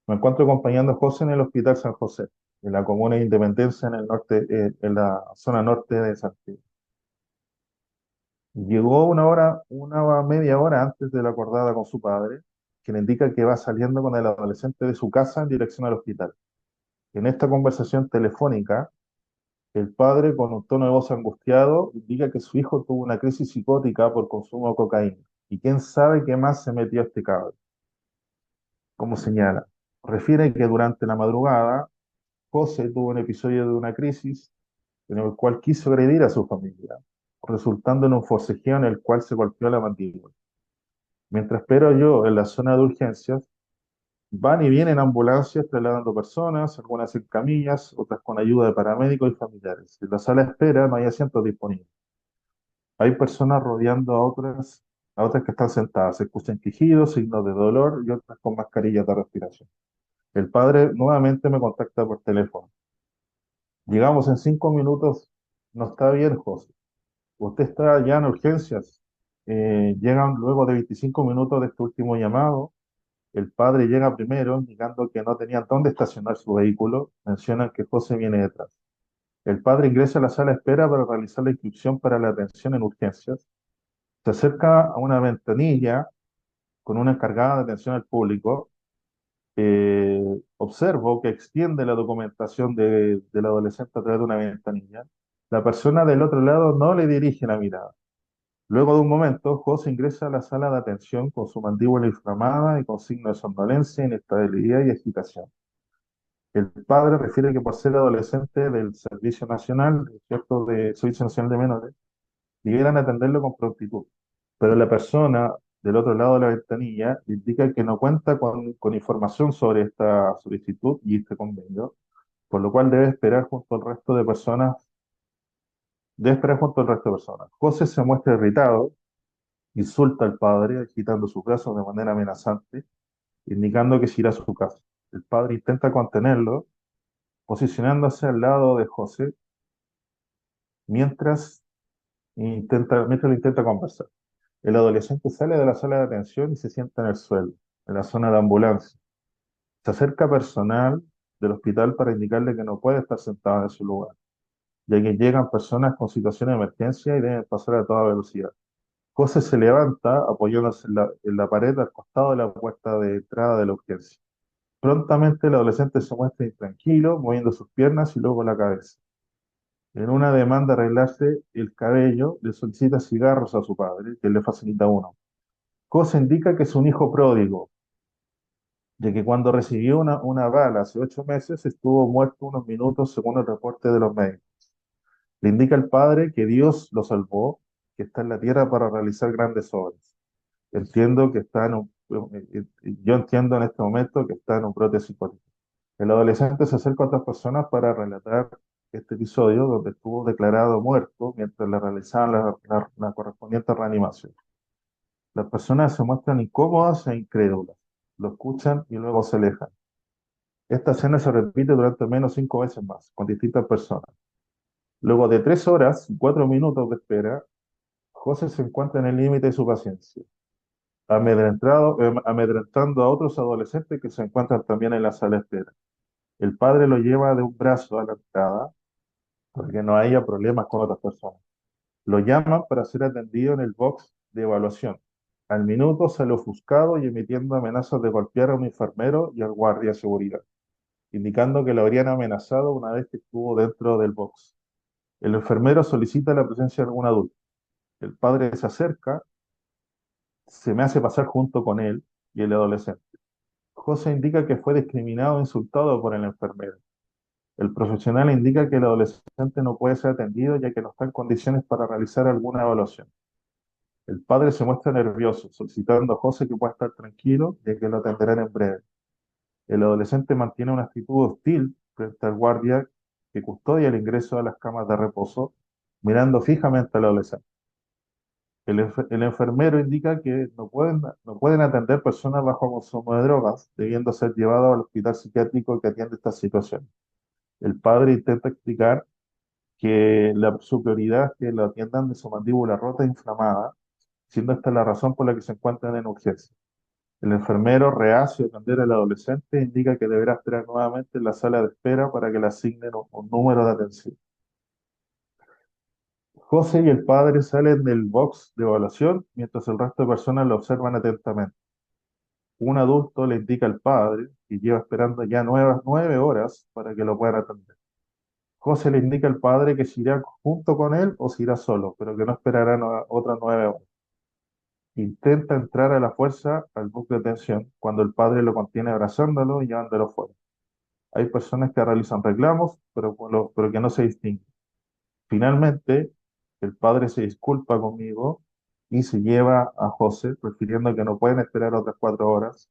Me encuentro acompañando a José en el Hospital San José, en la comuna de Independencia, en el norte, en la zona norte de Santiago. Llegó media hora antes de la acordada con su padre, que le indica que va saliendo con el adolescente de su casa en dirección al hospital. En esta conversación telefónica, el padre, con un tono de voz angustiado, indica que su hijo tuvo una crisis psicótica por consumo de cocaína. Y quién sabe qué más se metió este cabrón. Como señala, refiere que durante la madrugada, José tuvo un episodio de una crisis en el cual quiso agredir a su familia, resultando en un forcejeo en el cual se golpeó la mandíbula. Mientras espero yo en la zona de urgencias, van y vienen ambulancias trasladando personas, algunas en camillas, otras con ayuda de paramédicos y familiares. En la sala de espera no hay asientos disponibles. Hay personas rodeando a otras que están sentadas. Se escuchan quejidos, signos de dolor y otras con mascarillas de respiración. El padre nuevamente me contacta por teléfono. Llegamos en 5 minutos. No está bien, José. Usted está ya en urgencias. Llegan luego de 25 minutos de este último llamado. El padre llega primero, indicando que no tenían dónde estacionar su vehículo. Mencionan que José viene detrás. El padre ingresa a la sala de espera para realizar la inscripción para la atención en urgencias. Se acerca a una ventanilla con una encargada de atención al público. Observo que extiende la documentación del adolescente a través de una ventanilla. La persona del otro lado no le dirige la mirada. Luego de un momento, José ingresa a la sala de atención con su mandíbula inflamada y con signos de somnolencia, inestabilidad y agitación. El padre refiere que por ser adolescente del Servicio Nacional, ¿cierto?, de Servicio Nacional de Menores, debieran atenderlo con prontitud. Pero la persona del otro lado de la ventanilla indica que no cuenta con información sobre esta solicitud y este convenio, por lo cual debe esperar junto al resto de personas. José se muestra irritado, insulta al padre, agitando sus brazos de manera amenazante, indicando que se irá a su casa. El padre intenta contenerlo, posicionándose al lado de José mientras mientras lo intenta conversar. El adolescente sale de la sala de atención y se sienta en el suelo, en la zona de ambulancia. Se acerca personal del hospital para indicarle que no puede estar sentado en su lugar, ya que llegan personas con situación de emergencia y deben pasar a toda velocidad. José se levanta apoyándose en la pared al costado de la puerta de entrada de la urgencia. Prontamente el adolescente se muestra intranquilo, moviendo sus piernas y luego la cabeza. En una demanda de arreglarse el cabello, le solicita cigarros a su padre, que le facilita uno. José indica que es un hijo pródigo, ya que cuando recibió una bala hace 8 meses estuvo muerto unos minutos según el reporte de los médicos. Le indica al padre que Dios lo salvó, que está en la tierra para realizar grandes obras. Entiendo que está en un, yo entiendo en este momento que está en un brote psicótico. El adolescente se acerca a otras personas para relatar este episodio donde estuvo declarado muerto mientras le realizaban la correspondiente reanimación. Las personas se muestran incómodas e incrédulas, lo escuchan y luego se alejan. Esta escena se repite durante al menos 5 veces más, con distintas personas. Luego de 3 horas y 4 minutos de espera, José se encuentra en el límite de su paciencia, amedrentando a otros adolescentes que se encuentran también en la sala de espera. El padre lo lleva de un brazo a la entrada para que no haya problemas con otras personas. Lo llaman para ser atendido en el box de evaluación. Al minuto sale ofuscado y emitiendo amenazas de golpear a un enfermero y al guardia de seguridad, indicando que lo habrían amenazado una vez que estuvo dentro del box. El enfermero solicita la presencia de algún adulto. El padre se acerca, se me hace pasar junto con él y el adolescente. José indica que fue discriminado e insultado por el enfermero. El profesional indica que el adolescente no puede ser atendido ya que no está en condiciones para realizar alguna evaluación. El padre se muestra nervioso, solicitando a José que pueda estar tranquilo ya que lo atenderán en breve. El adolescente mantiene una actitud hostil frente al guardia que custodia el ingreso a las camas de reposo, mirando fijamente al adolescente. El enfermero indica que no pueden atender personas bajo consumo de drogas, debiendo ser llevados al hospital psiquiátrico que atiende esta situación. El padre intenta explicar que su prioridad es que lo atiendan de su mandíbula rota e inflamada, siendo esta la razón por la que se encuentran en urgencia. El enfermero, reacio a atender al adolescente, indica que deberá esperar nuevamente en la sala de espera para que le asignen un número de atención. José y el padre salen del box de evaluación mientras el resto de personas lo observan atentamente. Un adulto le indica al padre que lleva esperando ya 9 horas para que lo puedan atender. José le indica al padre que si irá junto con él o si irá solo, pero que no esperará otras 9 horas. Intenta entrar a la fuerza al bucle de tensión cuando el padre lo contiene abrazándolo y llevándolo fuera. Hay personas que realizan reclamos, pero que no se distinguen. Finalmente, el padre se disculpa conmigo y se lleva a José, refiriendo que no pueden esperar otras 4 horas,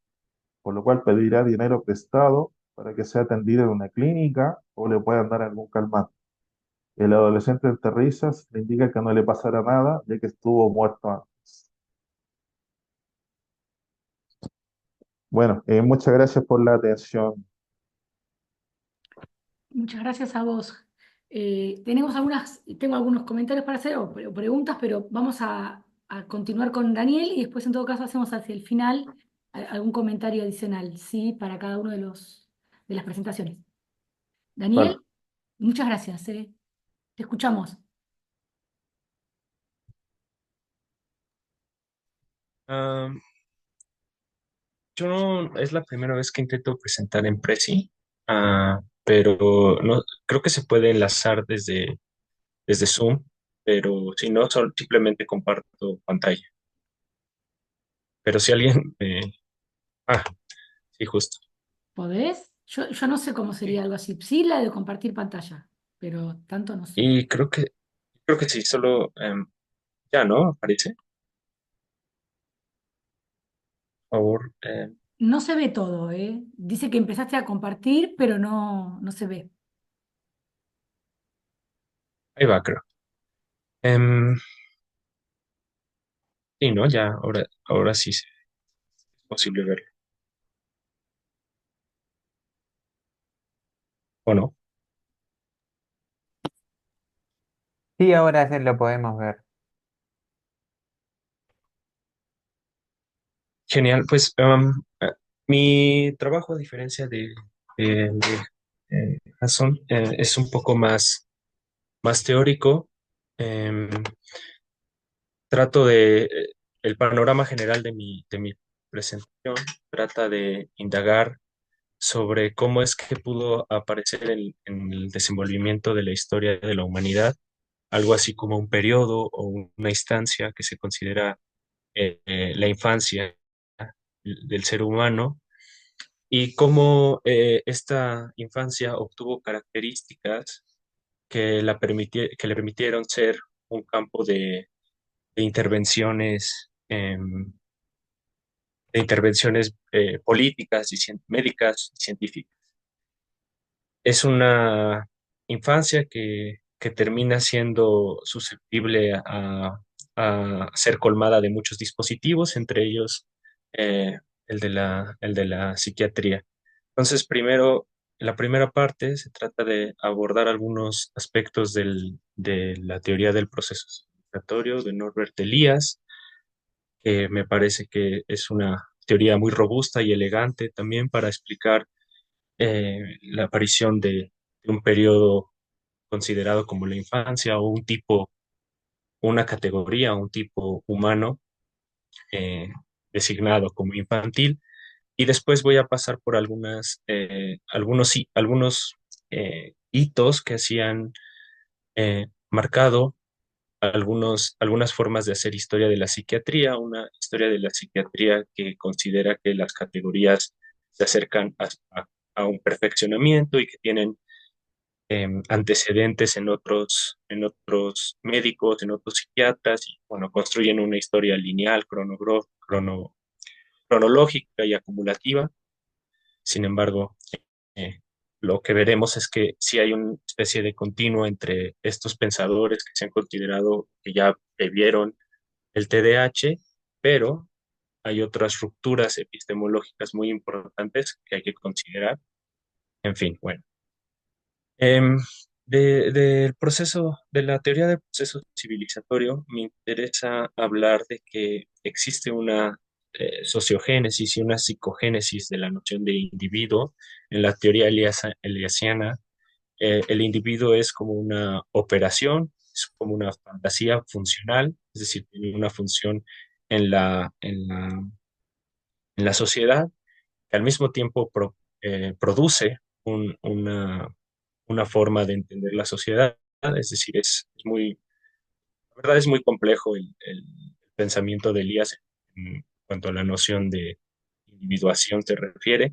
por lo cual pedirá dinero prestado para que sea atendido en una clínica o le puedan dar algún calmante. El adolescente entre risas le indica que no le pasará nada, ya que estuvo muerto antes. Bueno, muchas gracias por la atención. Muchas gracias a vos. Tengo algunos comentarios para hacer o preguntas, pero vamos a continuar con Daniel y después en todo caso hacemos hacia el final algún comentario adicional, ¿sí? Para cada uno de las presentaciones. Vale. Daniel, muchas gracias, te escuchamos. Ah, yo no, es la primera vez que intento presentar en Prezi, pero no, creo que se puede enlazar desde Zoom, pero si no, simplemente comparto pantalla. Pero si alguien, ah, sí, justo. ¿Podés? Yo no sé cómo sería Sí. algo así. Sí, la de compartir pantalla, pero tanto no sé. Y creo que sí, solo, ya, ¿no? Aparece, por favor, No se ve todo, ¿eh? Dice que empezaste a compartir, pero no se ve. ahí va, creo. Em, sí, ¿no? Ya, ahora sí es posible verlo, ¿o no? Sí, ahora sí lo podemos ver. Genial, pues Mi trabajo, a diferencia Jason, es un poco más teórico. Em, trato el panorama general de mi presentación trata de indagar sobre cómo es que pudo aparecer en el desenvolvimiento de la historia de la humanidad, algo así como un periodo o una instancia que se considera la infancia del ser humano, y cómo esta infancia obtuvo características que le permitieron ser un campo de intervenciones, políticas y médicas y científicas. Es una infancia que termina siendo susceptible a ser colmada de muchos dispositivos, entre ellos eh, el de la psiquiatría. Entonces, primero, en la primera parte se trata de abordar algunos aspectos de la teoría del proceso civilizatorio de Norbert Elias, que me parece que es una teoría muy robusta y elegante también para explicar la aparición de un periodo considerado como la infancia o un tipo, una categoría, un tipo humano eh, designado como infantil. Y después voy a pasar por algunos hitos que hacían marcado algunas formas de hacer historia de la psiquiatría, una historia de la psiquiatría que considera que las categorías se acercan a un perfeccionamiento y que tienen antecedentes en otros médicos, en otros psiquiatras, y bueno, construyen una historia lineal, cronológica y acumulativa. Sin embargo, eh, lo que veremos es que sí hay una especie de continuo entre estos pensadores que se han considerado que ya vivieron el TDAH, pero hay otras rupturas epistemológicas muy importantes que hay que considerar. En fin, bueno. Em, del proceso, de la teoría del proceso civilizatorio, me interesa hablar de que existe una sociogénesis y una psicogénesis de la noción de individuo. En la teoría eliasiana, el individuo es como una operación, es como una fantasía funcional, es decir, tiene una función en la sociedad, que al mismo tiempo produce una forma de entender la sociedad. Es decir, la verdad es muy complejo el pensamiento de Elías en cuanto a la noción de individuación se refiere,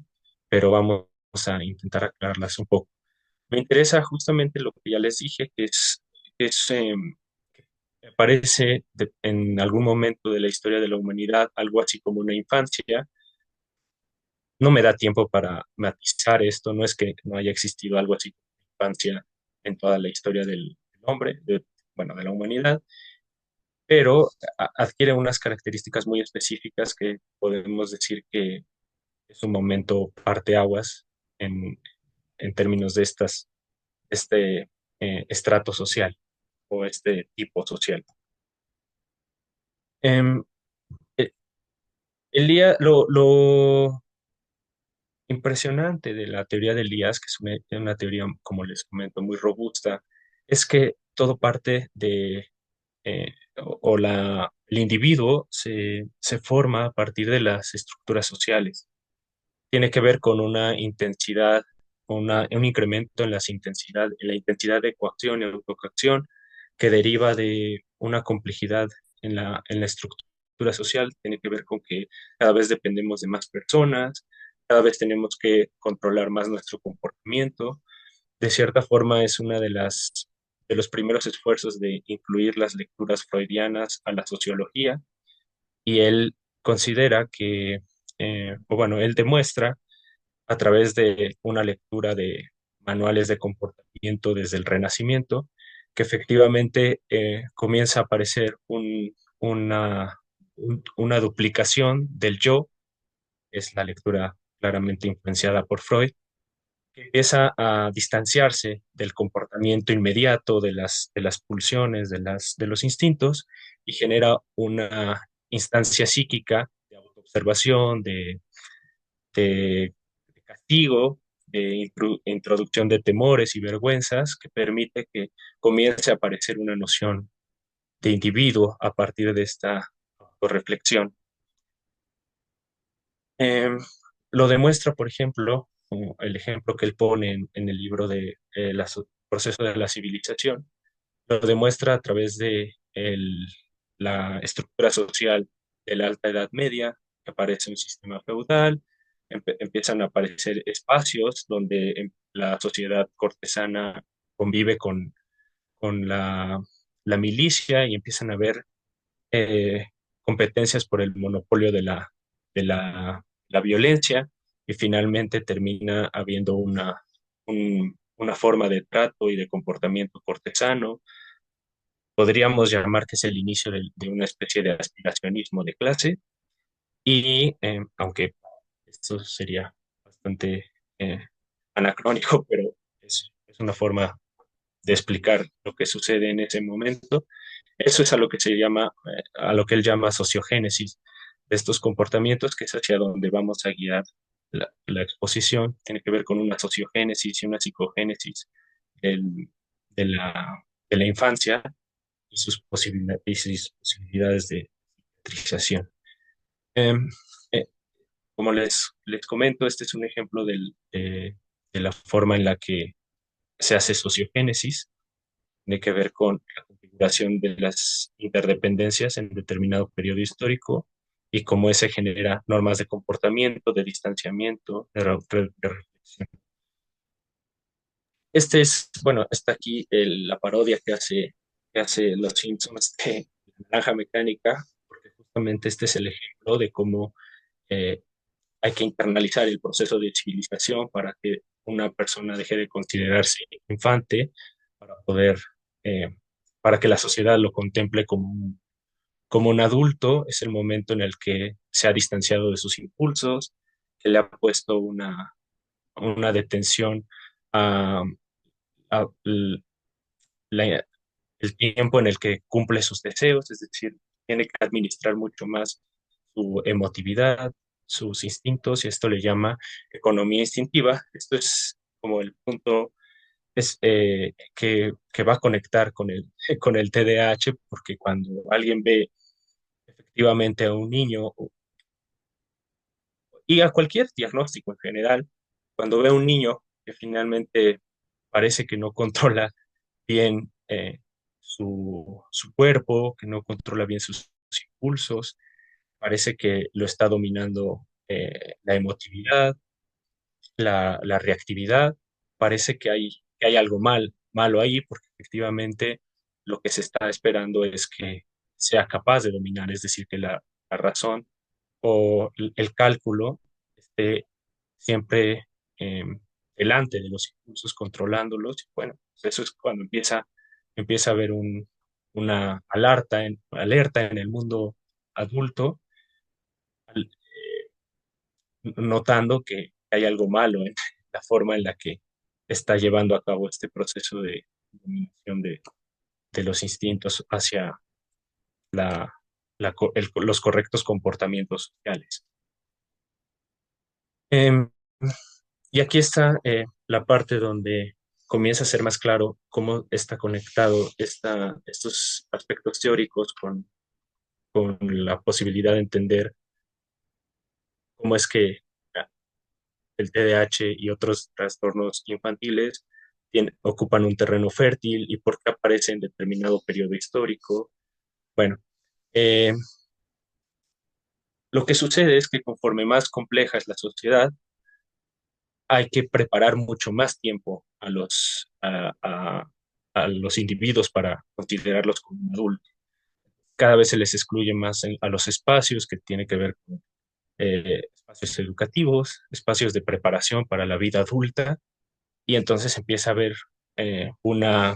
pero vamos a intentar aclararlas un poco. Me interesa justamente lo que ya les dije, que aparece en algún momento de la historia de la humanidad, algo así como una infancia. No me da tiempo para matizar esto, no es que no haya existido algo así como infancia en toda la historia del hombre, bueno, de la humanidad, pero adquiere unas características muy específicas que podemos decir que es un momento parteaguas en, en términos de este estrato social o este tipo social. Em, eh, lo impresionante de la teoría de Elías, que es una teoría, como les comento, muy robusta, es que todo parte el individuo se forma a partir de las estructuras sociales. Tiene que ver con una intensidad, un incremento en la intensidad de coacción y autocoacción que deriva de una complejidad en la estructura social. Tiene que ver con que cada vez dependemos de más personas, cada vez tenemos que controlar más nuestro comportamiento. De cierta forma, es una de los primeros esfuerzos de incluir las lecturas freudianas a la sociología, y él considera o bueno, él demuestra a través de una lectura de manuales de comportamiento desde el Renacimiento, que efectivamente comienza a aparecer una duplicación del yo. Es la lectura claramente influenciada por Freud, que empieza a distanciarse del comportamiento inmediato, de las pulsiones, de los instintos, y genera una instancia psíquica de autoobservación, de de castigo, de introducción de temores y vergüenzas que permite que comience a aparecer una noción de individuo a partir de esta autorreflexión. Em, lo demuestra, por ejemplo, como el ejemplo que él pone en el libro de Proceso de la Civilización, lo demuestra a través de la estructura social de la Alta Edad Media, que aparece un sistema feudal, empiezan a aparecer espacios donde la sociedad cortesana convive con la milicia y empiezan a haber eh, competencias por el monopolio de la violencia y finalmente termina habiendo una forma de trato y de comportamiento cortesano. Podríamos llamar que es el inicio de una especie de aspiracionismo de clase y aunque esto sería bastante eh, anacrónico, pero es una forma de explicar lo que sucede en ese momento. Eso es a lo que a lo que él llama sociogénesis de estos comportamientos, que es hacia donde vamos a guiar la exposición. Tiene que ver con una sociogénesis y una psicogénesis del- de la infancia y sus posibilidades de cicatrización. Em, eh, Como les comento, este es un ejemplo de la forma en la que se hace sociogénesis, tiene que ver con la configuración de las interdependencias en determinado periodo histórico y cómo ese genera normas de comportamiento, de distanciamiento, de reflexión. Bueno, está aquí la parodia que hace Los Simpsons de la Naranja Mecánica, porque justamente este es el ejemplo de cómo eh, hay que internalizar el proceso de civilización para que una persona deje de considerarse infante, para poder, eh, para que la sociedad lo contemple como un adulto. Es el momento en el que se ha distanciado de sus impulsos, que le ha puesto una detención a la- el tiempo en el que cumple sus deseos, es decir, tiene que administrar mucho más su emotividad, sus instintos, y esto le llama economía instintiva. Esto es como el punto que va a conectar con con el TDAH, porque cuando alguien ve efectivamente a un niño y a cualquier diagnóstico en general, cuando ve a un niño que finalmente parece que no controla bien su cuerpo, que no controla bien sus impulsos, parece que lo está dominando la emotividad, la reactividad, parece que hay algo malo ahí, porque efectivamente lo que se está esperando es que sea capaz de dominar, es decir, que la razón o el cálculo esté siempre eh, delante de los impulsos, controlándolos. Bueno, pues eso es cuando empieza a haber una alerta en el mundo adulto, notando que hay algo malo en la forma en la que está llevando a cabo este proceso de dominación de los instintos hacia los correctos comportamientos sociales. Em, y aquí está la parte donde comienza a ser más claro cómo está conectado estos aspectos teóricos con la posibilidad de entender cómo es que el TDAH y otros trastornos infantiles ocupan un terreno fértil y por qué aparece en determinado periodo histórico. Bueno, eh, lo que sucede es que conforme más compleja es la sociedad, hay que preparar mucho más tiempo a los individuos para considerarlos como un adulto. Cada vez se les excluye más a los espacios que tiene que ver con espacios educativos, espacios de preparación para la vida adulta, y entonces empieza a haber una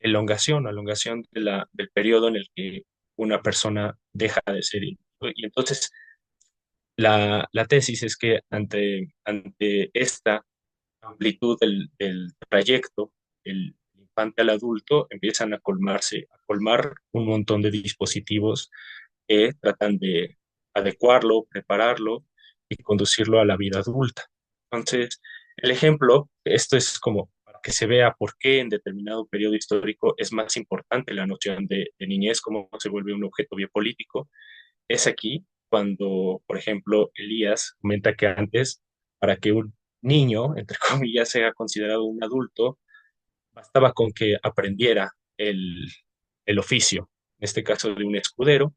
elongación del periodo en el que una persona deja de ser individuo. Y entonces la tesis es que ante esta amplitud del trayecto, el infante al adulto, empiezan a colmar un montón de dispositivos que tratan adecuarlo, prepararlo y conducirlo a la vida adulta. Entonces, el ejemplo, esto es como para que se vea por qué en determinado periodo histórico es más importante la noción de niñez, cómo se vuelve un objeto biopolítico, es aquí cuando, por ejemplo, Elías comenta que antes, para que un niño, entre comillas, sea considerado un adulto, bastaba con que aprendiera el oficio, en este caso de un escudero,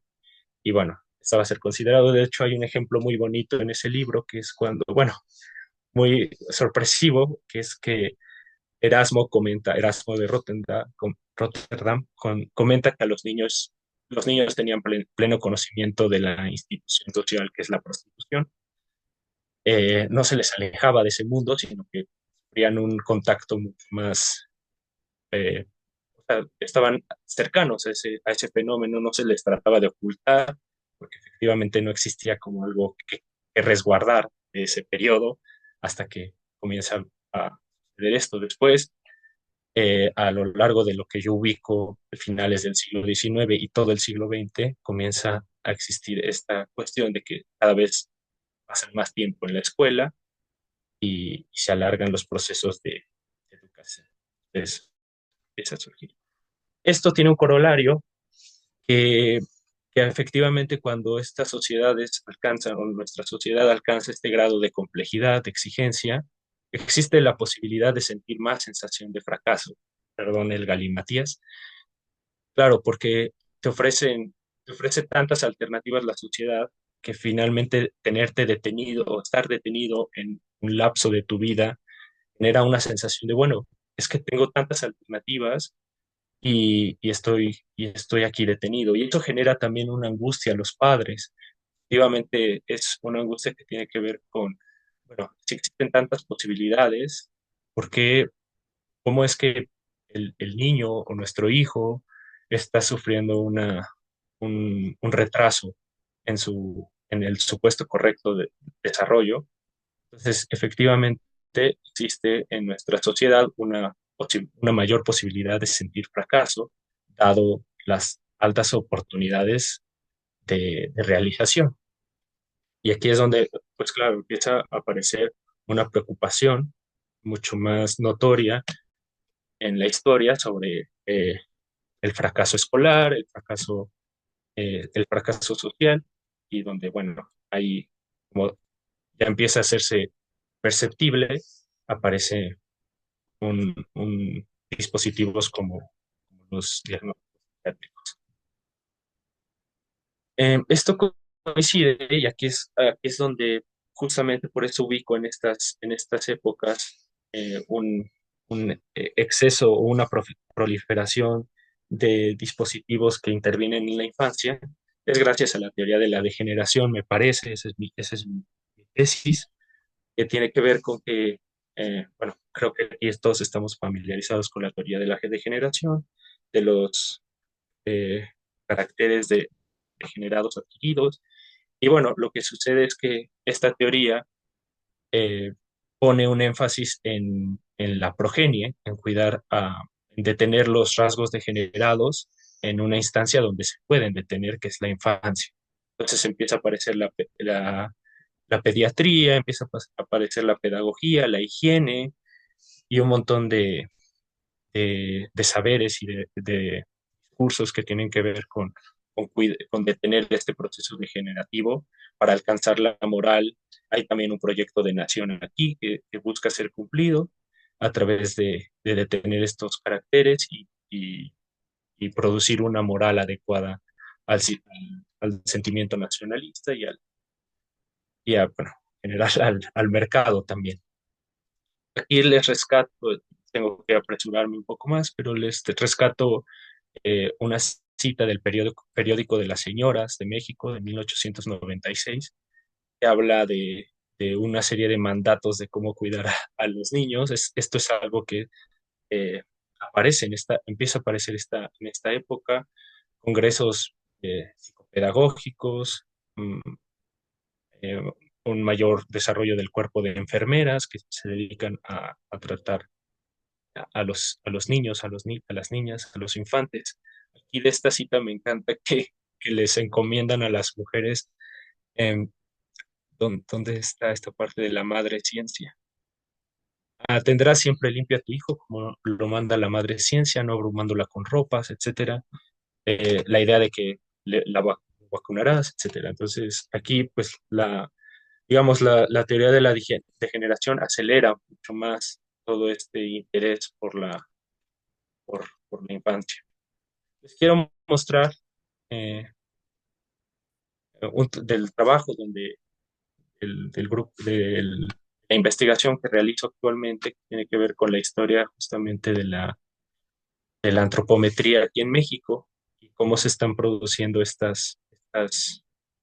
y bueno, estaba a ser considerado. De hecho, hay un ejemplo muy bonito en ese libro, que es cuando, bueno, muy sorpresivo, que es que Erasmo comenta, Erasmo de Rotterdam, comenta que a los niños tenían pleno conocimiento de la institución social que es la prostitución. No se les alejaba de ese mundo, sino que sufrían un contacto mucho más, eh, o sea, estaban cercanos a ese fenómeno, no se les trataba de ocultar, porque efectivamente no existía como algo que resguardar de ese periodo hasta que comienza a suceder esto. Después, a lo largo de lo que yo ubico, finales del siglo XIX y todo el siglo XX, comienza a existir esta cuestión de que cada vez pasan más tiempo en la escuela y se alargan los procesos de educación. Entonces, empieza a surgir. Esto tiene un corolario que, que efectivamente cuando estas sociedades alcanzan, o nuestra sociedad alcanza este grado de complejidad, de exigencia, existe la posibilidad de sentir más sensación de fracaso. Perdón el galimatías. Claro, porque te ofrece tantas alternativas la sociedad que finalmente tenerte detenido o estar detenido en un lapso de tu vida genera una sensación de, bueno, es que tengo tantas alternativas y estoy aquí detenido. Y esto genera también una angustia a los padres. Efectivamente, es una angustia que tiene que ver con, bueno, si existen tantas posibilidades, ¿por qué cómo es que el niño o nuestro hijo está sufriendo un retraso en el supuesto correcto de desarrollo? Entonces, efectivamente, existe en nuestra sociedad una mayor posibilidad de sentir fracaso, dado las altas oportunidades de realización. Y aquí es donde, pues claro, empieza a aparecer una preocupación mucho más notoria en la historia sobre el fracaso escolar, el fracaso social, y donde, bueno, ahí como ya empieza a hacerse perceptible, aparece un dispositivos como los diagnósticos psiquiátricos. Esto coincide, y aquí es donde justamente por eso ubico en estas épocas un exceso o una proliferación de dispositivos que intervienen en la infancia. Es gracias a la teoría de la degeneración, me parece, esa es mi tesis, que tiene que ver con que, bueno, creo que aquí todos estamos familiarizados con la teoría de la degeneración, de los eh, caracteres degenerados adquiridos. Y bueno, lo que sucede es que esta teoría eh, pone un énfasis en la progenie, en en detener los rasgos degenerados en una instancia donde se pueden detener, que es la infancia. Entonces empieza a aparecer la pediatría, empieza a aparecer la pedagogía, la higiene y un montón de saberes y de cursos que tienen que ver con detener este proceso degenerativo para alcanzar la moral. Hay también un proyecto de nación aquí que busca ser cumplido a través de detener estos caracteres y producir una moral adecuada al sentimiento nacionalista bueno, generar al mercado también. Aquí les rescato, tengo que apresurarme un poco más, pero les rescato una cita del periódico de las Señoras de México de 1896, que habla de una serie de mandatos de cómo cuidar a los niños. Esto es algo que eh, empieza a aparecer en esta época, congresos psicopedagógicos, mm, eh, un mayor desarrollo del cuerpo de enfermeras que se dedican a tratar a los niños, a las niñas, a los infantes. Aquí de esta cita me encanta que les encomiendan a las mujeres Em, ¿Dónde está esta parte de la madre ciencia? Tendrás siempre limpio a tu hijo como lo manda la madre ciencia, no abrumándola con ropas, etcétera. La idea de que vacunarás, etcétera. Entonces, aquí, pues, digamos, la teoría de la degeneración acelera mucho más todo este interés por la infancia. Les quiero mostrar eh, del trabajo del grupo, de la investigación que realizo actualmente, que tiene que ver con la historia justamente de la antropometría aquí en México y cómo se están produciendo estas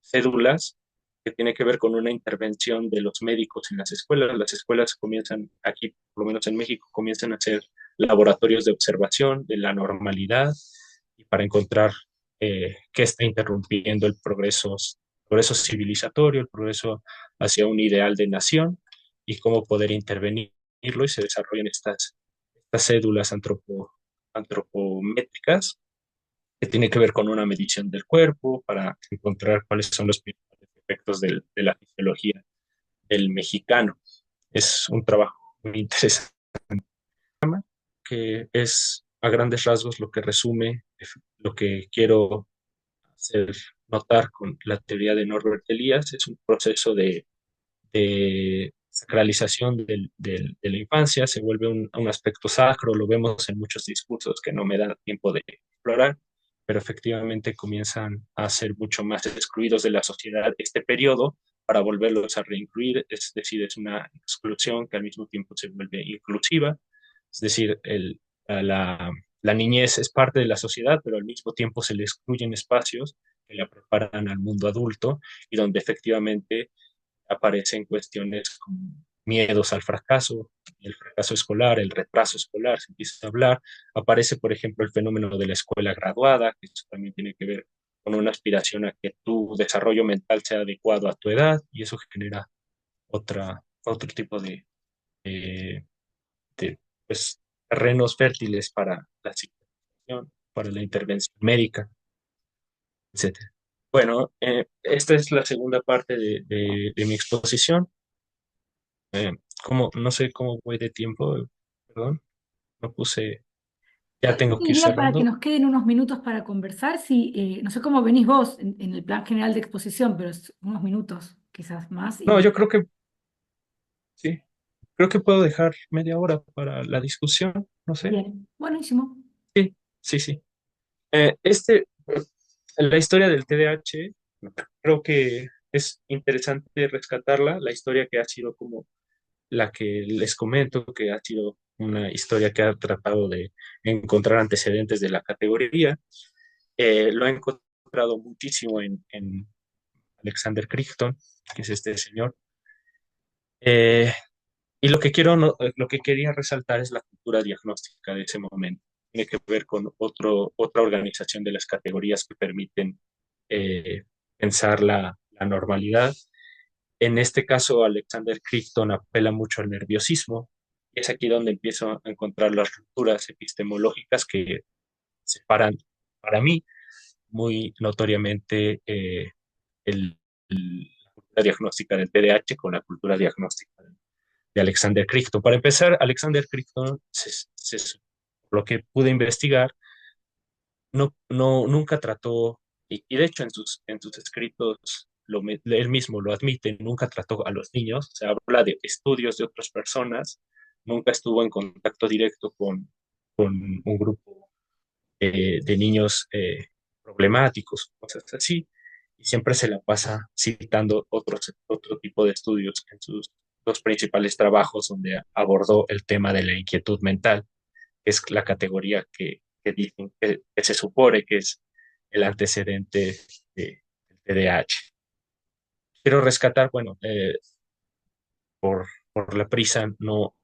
cédulas que tiene que ver con una intervención de los médicos en las escuelas. Las escuelas comienzan aquí, por lo menos en México, comienzan a hacer laboratorios de observación de la normalidad y para encontrar qué está interrumpiendo progreso civilizatorio, el progreso hacia un ideal de nación y cómo poder intervenirlo y se desarrollan estas cédulas antropométricas que tiene que ver con una medición del cuerpo para encontrar cuáles son los principales efectos de la fisiología del mexicano. Es un trabajo muy interesante que es a grandes rasgos lo que resume lo que quiero hacer notar con la teoría de Norbert Elias. Es un proceso de sacralización de la infancia, se vuelve un aspecto sacro, lo vemos en muchos discursos que no me da tiempo de explorar, pero efectivamente comienzan a ser mucho más excluidos de la sociedad este periodo para volverlos a reincluir, es decir, es una exclusión que al mismo tiempo se vuelve inclusiva, es decir, la niñez es parte de la sociedad, pero al mismo tiempo se le excluyen espacios que la preparan al mundo adulto y donde efectivamente aparecen cuestiones como miedos al fracaso, el fracaso escolar, el retraso escolar, se empieza a hablar. Aparece, por ejemplo, el fenómeno de la escuela graduada, que eso también tiene que ver con una aspiración a que tu desarrollo mental sea adecuado a tu edad y eso genera otro tipo eh, de pues, terrenos fértiles para la psiquiatrización, para la intervención médica, etcétera. Bueno, esta es la segunda parte de mi exposición. Eh, no sé cómo voy de tiempo, perdón, no puse, ya Yo tengo te que ir diría para que cerrando. nos queden unos minutos para conversar, si, no sé cómo venís vos en el plan general de exposición, pero es unos minutos, quizás más. No, Y yo creo que sí, creo que puedo dejar media hora para la discusión, no sé. bien, buenísimo. Sí, sí, sí. Este, la historia del TDAH, creo que es interesante rescatarla, la historia que ha sido como la que les comento, que ha sido una historia que ha tratado de encontrar antecedentes de la categoría. Lo he encontrado muchísimo en Alexander Crichton, que es este señor. Eh, y lo que quería resaltar es la cultura diagnóstica de ese momento. Tiene que ver con otra organización de las categorías que permiten eh, pensar la normalidad. En este caso, Alexander Crichton apela mucho al nerviosismo. Y es aquí donde empiezo a encontrar las rupturas epistemológicas que separan, para mí, muy notoriamente el, la cultura diagnóstica del TDAH con la cultura diagnóstica de Alexander Crichton. Para empezar, Alexander Crichton, por lo que pude investigar, nunca trató, y de hecho en sus escritos él mismo lo admite, nunca trató a los niños, se habla de estudios de otras personas, nunca estuvo en contacto directo con un grupo de niños problemáticos, cosas así, y siempre se la pasa citando otro tipo de estudios en sus dos principales trabajos donde abordó el tema de la inquietud mental, que es la categoría dicen que se supone que es el antecedente del TDAH. Quiero rescatar, bueno, por la prisa no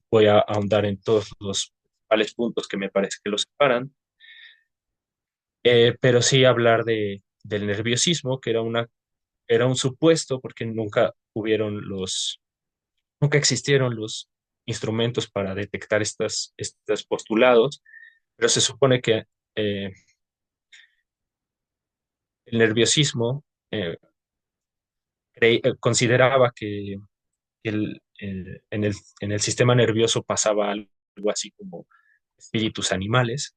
voy a ahondar en todos los principales puntos que me parece que los separan, pero sí hablar del nerviosismo, que era un supuesto porque nunca existieron los instrumentos para detectar estos postulados, pero se supone que el nerviosismo consideraba que en el sistema nervioso pasaba algo así como espíritus animales.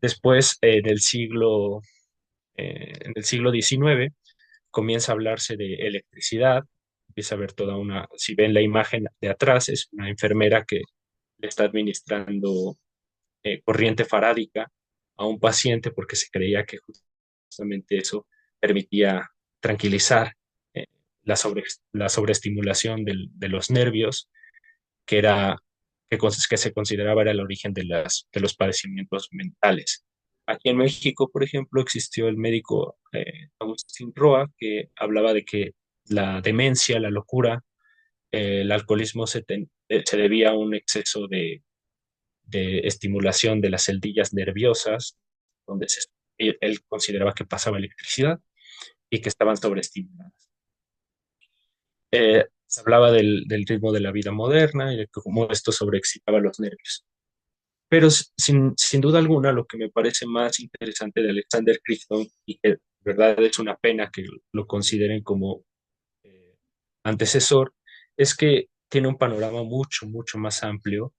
Después, en el siglo XIX, comienza a hablarse de electricidad, empieza a ver toda una, si ven la imagen de atrás, es una enfermera que le está administrando corriente farádica a un paciente porque se creía que justamente eso permitía tranquilizar eh, la sobreestimulación de los nervios, que era que se consideraba era el origen de los padecimientos mentales. Aquí en México, por ejemplo, existió el médico Agustín Roa, que hablaba de que la demencia, la locura, el alcoholismo se debía a un exceso de estimulación de las celdillas nerviosas, donde él consideraba que pasaba electricidad y que estaban sobreestimuladas. Se hablaba del ritmo de la vida moderna y de cómo esto sobreexcitaba los nervios. Pero sin duda alguna, lo que me parece más interesante de Alexander Crichton, y que de verdad es una pena que lo consideren como eh, antecesor, es que tiene un panorama mucho, mucho más amplio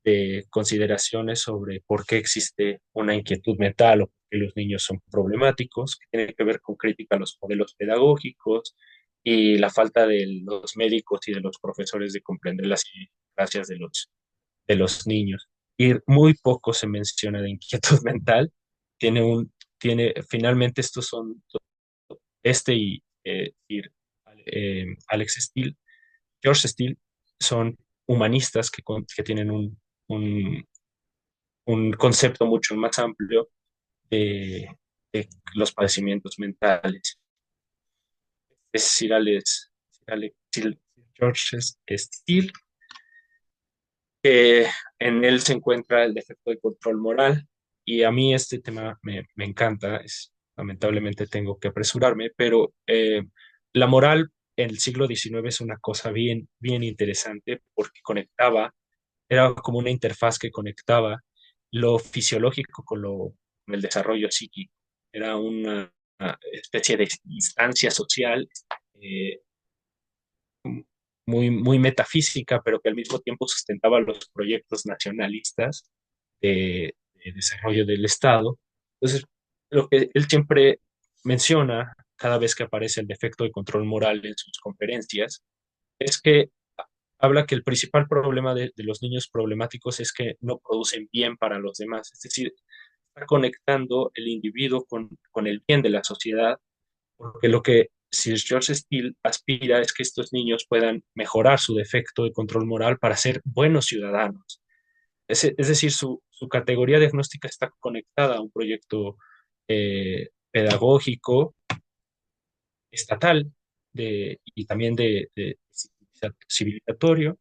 de consideraciones sobre por qué existe una inquietud mental o por qué los niños son problemáticos, que tiene que ver con crítica a los modelos pedagógicos y la falta de los médicos y de los profesores de comprender las idiosincrasias de los niños. Y muy poco se menciona de inquietud mental. Finalmente estos son, Alex Steele, George Steele, son humanistas que tienen un, un concepto mucho más amplio de, de los padecimientos mentales. Es Sir George Steele, que en él se encuentra el defecto de control moral, y a mí este tema me encanta. Lamentablemente tengo que apresurarme, pero la moral en el siglo XIX es una cosa bien, bien interesante porque era como una interfaz que conectaba lo fisiológico con el desarrollo psíquico. Era una especie de instancia social eh, muy, muy metafísica, pero que al mismo tiempo sustentaba los proyectos nacionalistas de desarrollo del Estado. Entonces, lo que él siempre menciona cada vez que aparece el defecto de control moral en sus conferencias es que habla que el principal problema de los niños problemáticos es que no producen bien para los demás. Es decir, está conectando el individuo con el bien de la sociedad, porque lo que Sir George Steele aspira es que estos niños puedan mejorar su defecto de control moral para ser buenos ciudadanos. Es decir, su categoría diagnóstica está conectada a un proyecto pedagógico, estatal, y también de civilizatorio,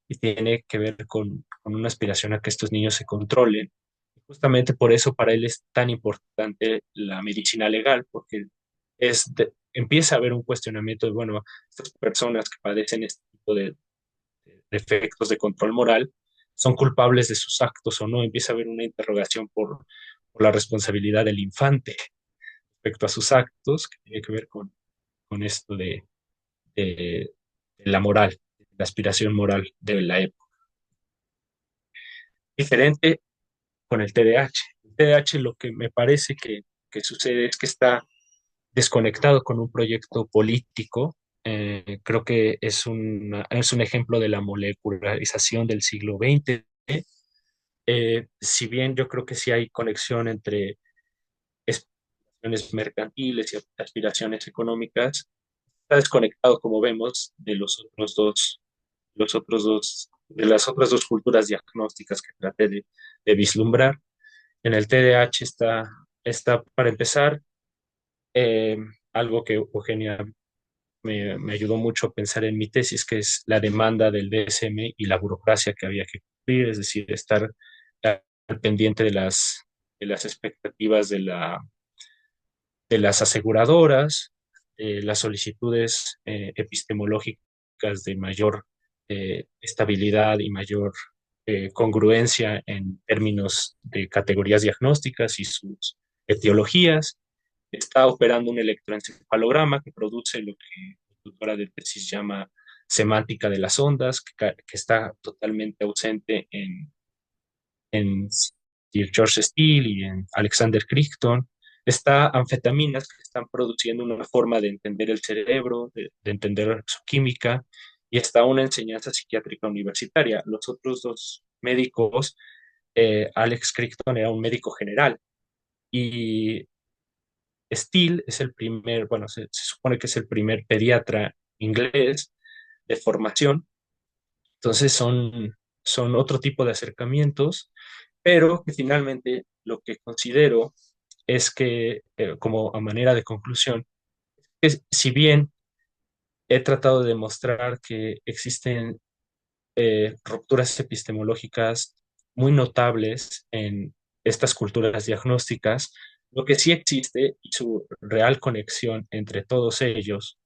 y tiene que ver con una aspiración a que estos niños se controlen. Justamente por eso para él es tan importante la medicina legal, porque empieza a haber un cuestionamiento de, bueno, estas personas que padecen este tipo de defectos de control moral, ¿son culpables de sus actos o no? Empieza a haber una interrogación por la responsabilidad del infante respecto a sus actos, que tiene que ver con esto de la moral, la aspiración moral de la época. Diferente con el TDAH. El TDAH, lo que me parece que sucede es que está desconectado con un proyecto político. Creo que es un ejemplo de la molecularización del siglo XX. Si bien yo creo que sí hay conexión entre aspiraciones mercantiles y aspiraciones económicas, está desconectado, como vemos, de las otras dos culturas diagnósticas que traté de vislumbrar. En el TDAH está, para empezar, eh, algo que Eugenia me ayudó mucho a pensar en mi tesis, que es la demanda del DSM y la burocracia que había que cumplir, es decir, estar al pendiente de las expectativas de las aseguradoras, las solicitudes epistemológicas de mayor estabilidad y mayor congruencia en términos de categorías diagnósticas y sus etiologías. Está operando un electroencefalograma que produce lo que tutora de tesis llama semántica de las ondas, que está totalmente ausente en Sir George Steele y en Alexander Crichton. Está anfetaminas que están produciendo una forma de entender el cerebro, de entender su química, y está una enseñanza psiquiátrica universitaria. Los otros dos médicos, Alex Crichton era un médico general y Steele es el primer, bueno, se supone que es el primer pediatra inglés de formación. Entonces son otro tipo de acercamientos, pero que finalmente lo que considero es que, como a manera de conclusión, es, si bien he tratado de demostrar que existen rupturas epistemológicas muy notables en estas culturas diagnósticas, lo que sí existe y su real conexión entre todos ellos,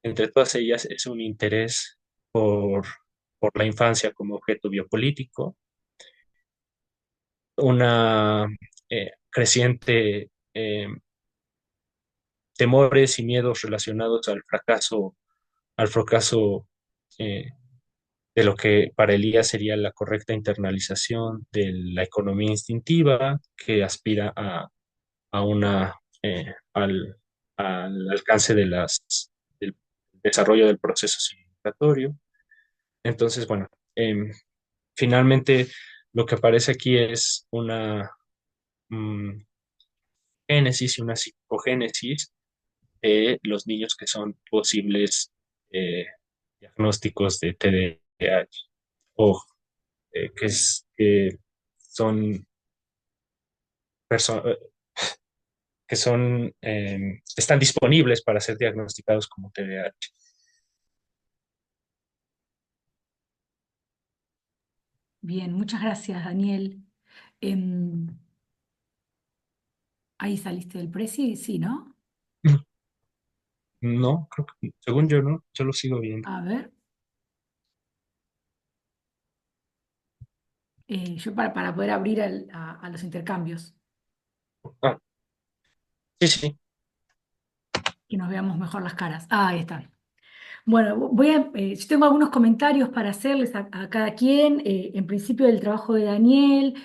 entre todas ellas, es un interés por la infancia como objeto biopolítico, una creciente temores y miedos relacionados al fracaso eh, de lo que para Elías sería la correcta internalización de la economía instintiva que aspira a una al alcance del desarrollo del proceso civilizatorio. Entonces, bueno, em, finalmente lo que aparece aquí es una mm, génesis y una psicogénesis de los niños que son posibles eh, diagnósticos de TDAH o que son perso- eh, que son están disponibles para ser diagnosticados como TDAH. Bien, muchas gracias, Daniel. Em, Ahí saliste del Prezi, sí, ¿no? No, creo que, según yo no, yo lo sigo viendo. A ver, yo para poder abrir a los intercambios, Ah, sí, sí. que nos veamos mejor las caras. Ah, ahí están. Bueno, yo tengo algunos comentarios para hacerles a cada quien. En principio, del trabajo de Daniel,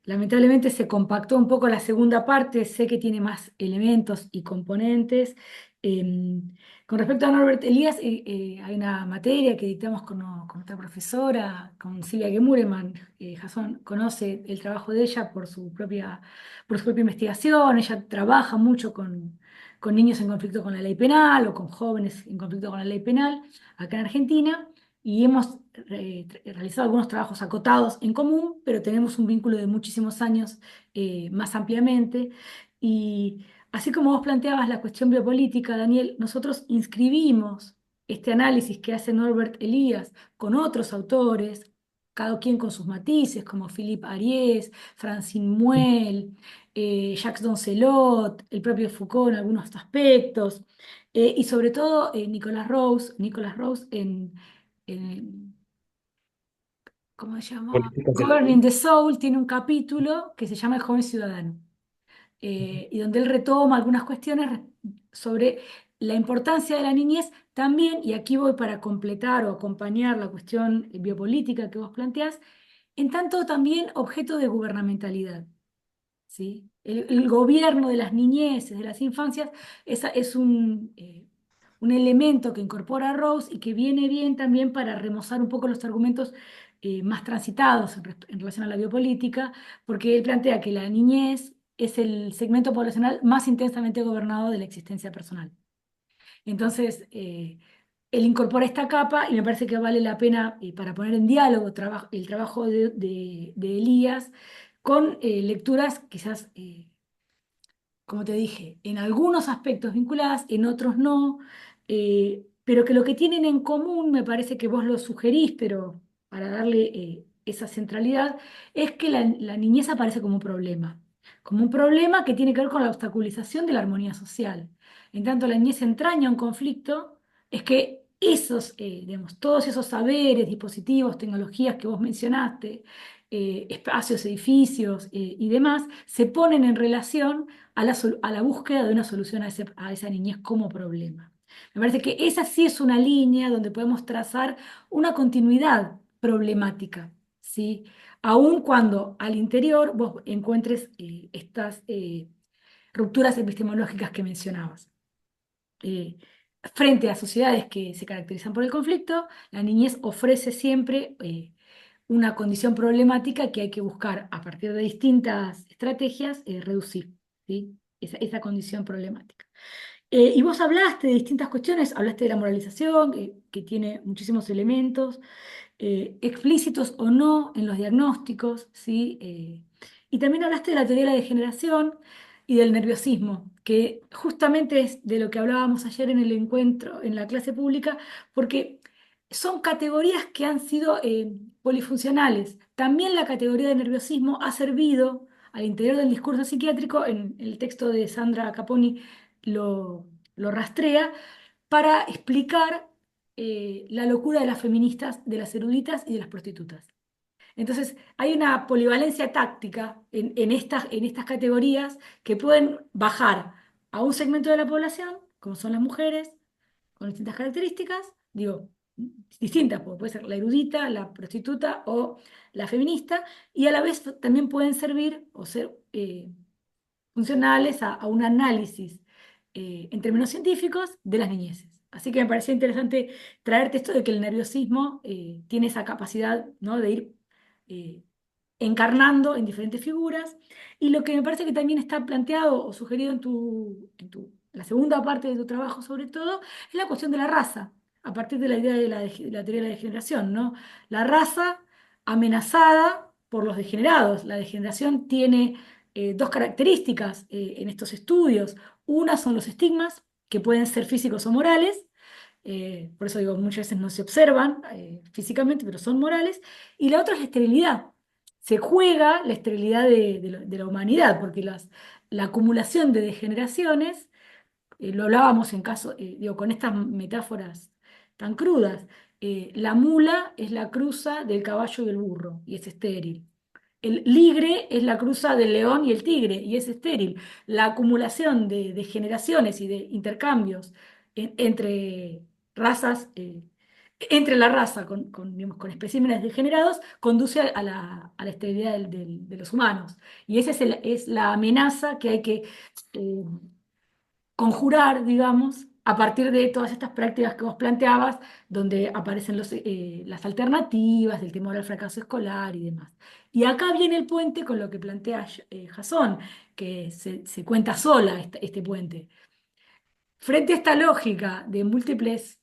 lamentablemente se compactó un poco la segunda parte, sé que tiene más elementos y componentes. Eh, con respecto a Norbert Elias, hay una materia que dictamos con otra profesora, con Silvia Gemureman. Jason conoce el trabajo de ella por su propia investigación. Ella trabaja mucho con niños en conflicto con la ley penal o con jóvenes en conflicto con la ley penal acá en Argentina, y hemos realizado algunos trabajos acotados en común, pero tenemos un vínculo de muchísimos años más ampliamente. Y así como vos planteabas la cuestión biopolítica, Daniel, nosotros inscribimos este análisis que hace Norbert Elias con otros autores, cada quien con sus matices, como Philippe Ariès, Francine Muel, Jacques Doncelot, el propio Foucault en algunos aspectos, y sobre todo Nicolas Rose ¿cómo se llama? Políticas de la Governing ley. the Soul, tiene un capítulo que se llama El joven ciudadano, y donde él retoma algunas cuestiones sobre la importancia de la niñez también, y aquí voy para completar o acompañar la cuestión biopolítica que vos planteás, en tanto también objeto de gubernamentalidad. ¿Sí? El gobierno de las niñeces, de las infancias, es un elemento que incorpora Rose y que viene bien también para remozar un poco los argumentos más transitados en relación a la biopolítica, porque él plantea que la niñez es el segmento poblacional más intensamente gobernado de la existencia personal. Entonces, él incorpora esta capa y me parece que vale la pena, para poner en diálogo el trabajo de Elías con lecturas quizás, como te dije, en algunos aspectos vinculadas, en otros no, pero que lo que tienen en común, me parece que vos lo sugerís, pero para darle esa centralidad, es que la niñez aparece como un problema que tiene que ver con la obstaculización de la armonía social. En tanto, la niñez entraña un conflicto, es que digamos, todos esos saberes, dispositivos, tecnologías que vos mencionaste, espacios, edificios y demás, se ponen en relación a la búsqueda de una solución a esa niñez como problema. Me parece que esa sí es una línea donde podemos trazar una continuidad problemática, ¿sí? Aun cuando al interior vos encuentres estas rupturas epistemológicas que mencionabas. Eh, Frente a sociedades que se caracterizan por el conflicto, la niñez ofrece siempre una condición problemática que hay que buscar a partir de distintas estrategias reducir, ¿sí? Esa condición problemática. Y vos hablaste de distintas cuestiones, hablaste de la moralización, que tiene muchísimos elementos, explícitos o no en los diagnósticos, ¿sí? Y también hablaste de la teoría de la degeneración y del nerviosismo, que justamente es de lo que hablábamos ayer en el encuentro, en la clase pública, porque son categorías que han sido polifuncionales. También la categoría de nerviosismo ha servido al interior del discurso psiquiátrico, en el texto de Sandra Caponi lo rastrea, para explicar la locura de las feministas, de las eruditas y de las prostitutas. Entonces, hay una polivalencia táctica en estas categorías que pueden bajar a un segmento de la población, como son las mujeres, con distintas características, digo, distintas, porque puede ser la erudita, la prostituta o la feminista, y a la vez también pueden servir o ser funcionales a un análisis en términos científicos de las niñeces. Así que me parecía interesante traerte esto de que el nerviosismo tiene esa capacidad, ¿no?, de ir eh, encarnando en diferentes figuras. Y lo que me parece que también está planteado o sugerido la segunda parte de tu trabajo, sobre todo, es la cuestión de la raza, a partir de la idea de la teoría de la degeneración, ¿no? La raza amenazada por los degenerados. La degeneración tiene dos características en estos estudios. Una son los estigmas, que pueden ser físicos o morales. Por eso digo, muchas veces no se observan físicamente, pero son morales. Y la otra es la esterilidad. Se juega la esterilidad de la humanidad, porque la acumulación de degeneraciones, lo hablábamos en caso, digo, con estas metáforas tan crudas, la mula es la cruza del caballo y el burro, y es estéril. El ligre es la cruza del león y el tigre, y es estéril. La acumulación de generaciones y de intercambios entre razas, entre la raza digamos, con especímenes degenerados, conduce a la esterilidad de los humanos. Y esa es la amenaza que hay que eh, conjurar, digamos, a partir de todas estas prácticas que vos planteabas, donde aparecen las alternativas, del temor al fracaso escolar y demás. Y acá viene el puente con lo que plantea Jasón, que se cuenta sola este puente. Frente a esta lógica de múltiples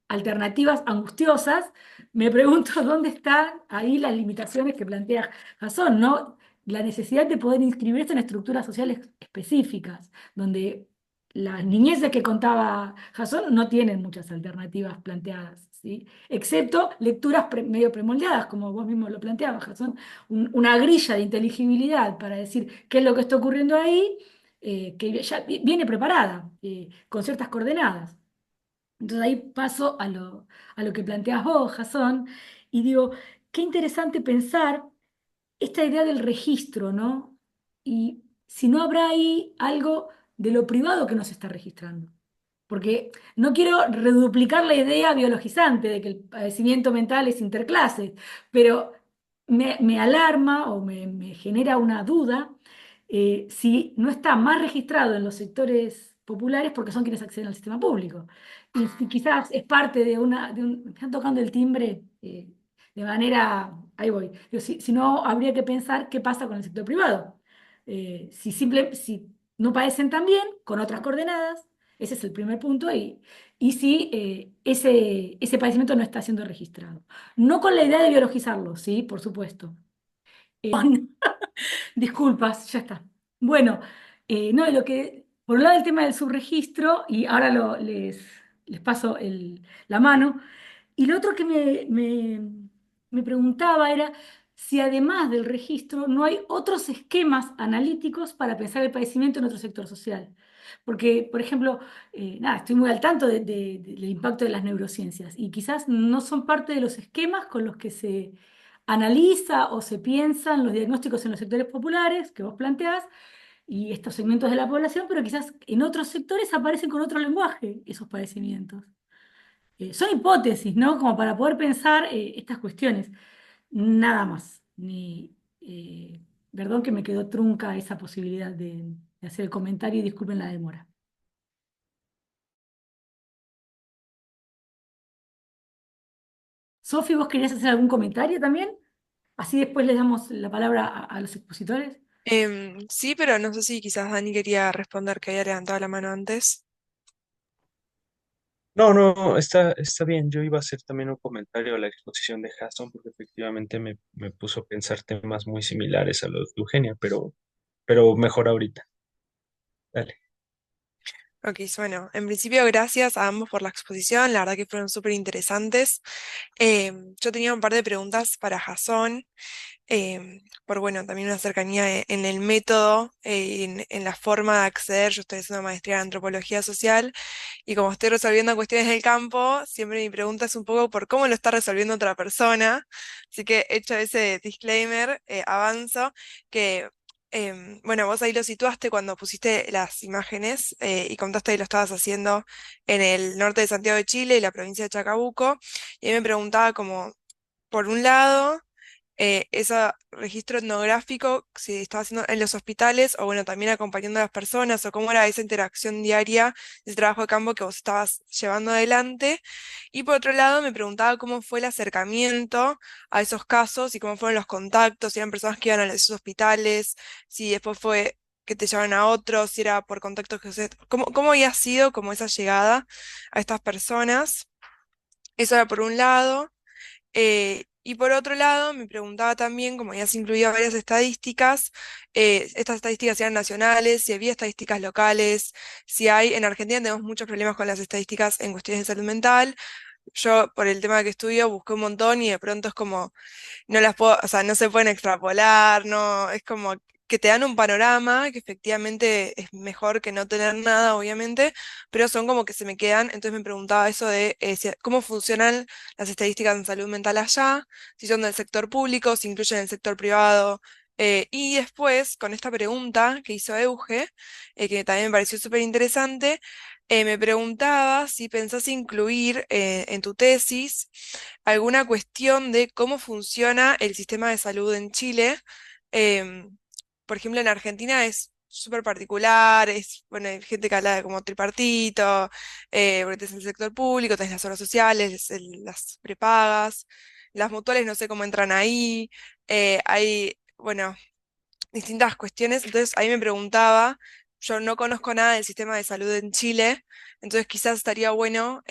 alternativas angustiosas, me pregunto dónde están ahí las limitaciones que plantea Jasón, ¿no? La necesidad de poder inscribirse en estructuras sociales específicas, donde las niñeces que contaba Jasón no tienen muchas alternativas planteadas, ¿sí? Excepto lecturas medio premoldeadas, como vos mismo lo planteabas, Jasón, una grilla de inteligibilidad para decir qué es lo que está ocurriendo ahí, que ya viene preparada, con ciertas coordenadas. Entonces ahí paso a lo que planteas vos, Jasón, y digo, qué interesante pensar esta idea del registro, ¿no? Y si no habrá ahí algo de lo privado que nos está registrando. Porque no quiero reduplicar la idea biologizante de que el padecimiento mental es interclases, pero me alarma o me genera una duda si no está más registrado en los sectores populares porque son quienes acceden al sistema público. Y si quizás es parte me están tocando el timbre de manera, ahí voy. Digo, si no, habría que pensar qué pasa con el sector privado. Si no padecen tan bien, con otras coordenadas, ese es el primer punto, y si ese padecimiento no está siendo registrado. No con la idea de biologizarlo, sí, por supuesto. Disculpas, ya está. Bueno, no, por un lado el tema del subregistro, y ahora les paso la mano, y lo otro que me preguntaba era si además del registro no hay otros esquemas analíticos para pensar el padecimiento en otro sector social. Porque, por ejemplo, nada, estoy muy al tanto del impacto de las neurociencias y quizás no son parte de los esquemas con los que se analiza o se piensan los diagnósticos en los sectores populares que vos planteás, y estos segmentos de la población, pero quizás en otros sectores aparecen con otro lenguaje esos padecimientos. Son hipótesis, ¿no? Como para poder pensar estas cuestiones. Nada más. Perdón que me quedó trunca esa posibilidad de hacer el comentario y disculpen la demora. Sofi, ¿vos querías hacer algún comentario también? Así después les damos la palabra a los expositores. Sí, pero no sé si quizás Dani quería responder que había levantado la mano antes. No, no, está bien. Yo iba a hacer también un comentario a la exposición de Haston porque efectivamente me puso a pensar temas muy similares a los de Eugenia, pero mejor ahorita. Dale. Ok, bueno, en principio gracias a ambos por la exposición, la verdad que fueron súper interesantes. Yo tenía un par de preguntas para Jason. Por bueno, también una cercanía en el método, en la forma de acceder. Yo estoy haciendo maestría en antropología social y como estoy resolviendo cuestiones del campo, siempre mi pregunta es un poco por cómo lo está resolviendo otra persona. Así que hecho ese disclaimer, avanzo que... bueno, vos ahí lo situaste cuando pusiste las imágenes y contaste que lo estabas haciendo en el norte de Santiago de Chile y la provincia de Chacabuco. Y ahí me preguntaba como, por un lado, ese registro etnográfico, si estaba haciendo en los hospitales o bueno, también acompañando a las personas o cómo era esa interacción diaria, ese trabajo de campo que vos estabas llevando adelante. Y por otro lado, me preguntaba cómo fue el acercamiento a esos casos y cómo fueron los contactos, si eran personas que iban a esos hospitales, si después fue que te llevaban a otros, si era por contactos que ustedes, cómo había sido como esa llegada a estas personas. Eso era por un lado. Y por otro lado, me preguntaba también, como habías incluido varias estadísticas, estas estadísticas eran nacionales, si había estadísticas locales, si hay, en Argentina tenemos muchos problemas con las estadísticas en cuestiones de salud mental. Yo, por el tema que estudio, busqué un montón y de pronto es como no las puedo, o sea, no se pueden extrapolar, no, es como que te dan un panorama que efectivamente es mejor que no tener nada, obviamente, pero son como que se me quedan, entonces me preguntaba eso de cómo funcionan las estadísticas en salud mental allá, si son del sector público, si incluyen el sector privado. Y después, con esta pregunta que hizo Euge, que también me pareció súper interesante, me preguntaba si pensás incluir en tu tesis alguna cuestión de cómo funciona el sistema de salud en Chile. Em, por ejemplo, en Argentina es súper particular, es, bueno, hay gente que habla de como tripartito, porque tenés el sector público, tenés las obras sociales, las prepagas, las mutuales no sé cómo entran ahí, hay, bueno, distintas cuestiones. Entonces ahí me preguntaba, yo no conozco nada del sistema de salud en Chile, entonces quizás estaría bueno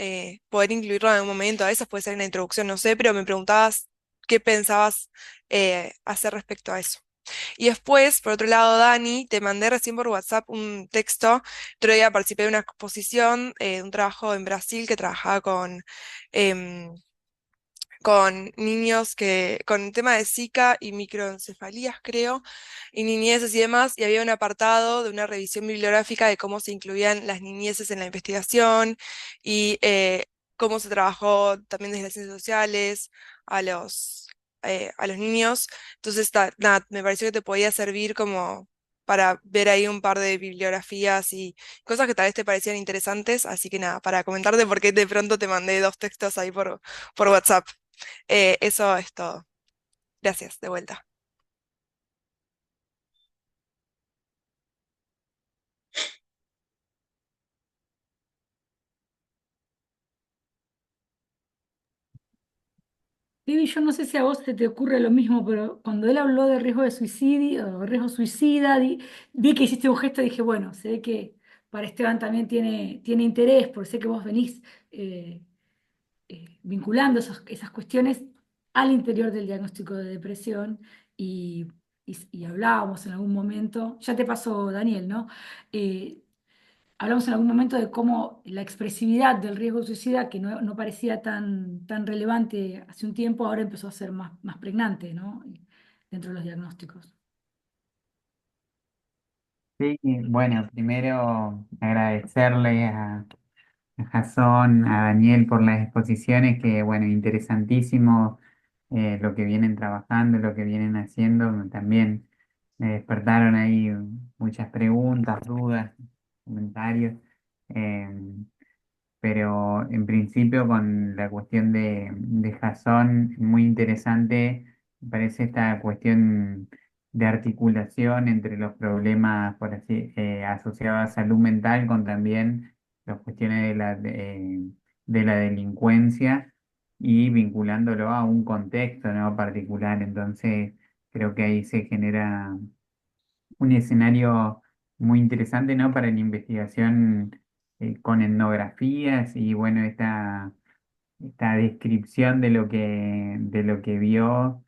poder incluirlo en algún momento. A veces puede ser una introducción, no sé, pero me preguntabas qué pensabas hacer respecto a eso. Y después, por otro lado, Dani, te mandé recién por WhatsApp un texto. Otro día participé de una exposición, de un trabajo en Brasil que trabajaba em, con niños que, con el tema de Zika y microencefalías, creo, y niñeces y demás, y había un apartado de una revisión bibliográfica de cómo se incluían las niñeces en la investigación y cómo se trabajó también desde las ciencias sociales a los niños. Entonces, nada, me pareció que te podía servir como para ver ahí un par de bibliografías y cosas que tal vez te parecían interesantes, así que nada, para comentarte por qué de pronto te mandé dos textos ahí por WhatsApp. Eso es todo. Gracias, de vuelta. Vivi, yo no sé si a vos se te ocurre lo mismo, pero cuando él habló de riesgo de suicidio, o riesgo suicida, vi que hiciste un gesto y dije, bueno, se ve que para Esteban también tiene interés, porque sé que vos venís eh, vinculando esas cuestiones al interior del diagnóstico de depresión y hablábamos en algún momento, ya te pasó Daniel, ¿no? Eh, Hablamos en algún momento de cómo la expresividad del riesgo suicida, que no parecía tan relevante hace un tiempo, ahora empezó a ser más pregnante, ¿no? Dentro de los diagnósticos. Sí, bueno, primero agradecerle a Jasón, a Daniel por las exposiciones, que bueno, interesantísimo lo que vienen trabajando, lo que vienen haciendo, también me despertaron ahí muchas preguntas, dudas, comentarios. em, pero en principio con la cuestión de Jason, muy interesante, me parece esta cuestión de articulación entre los problemas, por así, asociados a salud mental con también las cuestiones de la delincuencia y vinculándolo a un contexto, ¿no? particular. Entonces, creo que ahí se genera un escenario muy interesante, ¿no? Para la investigación con etnografías y bueno, esta descripción de lo que vio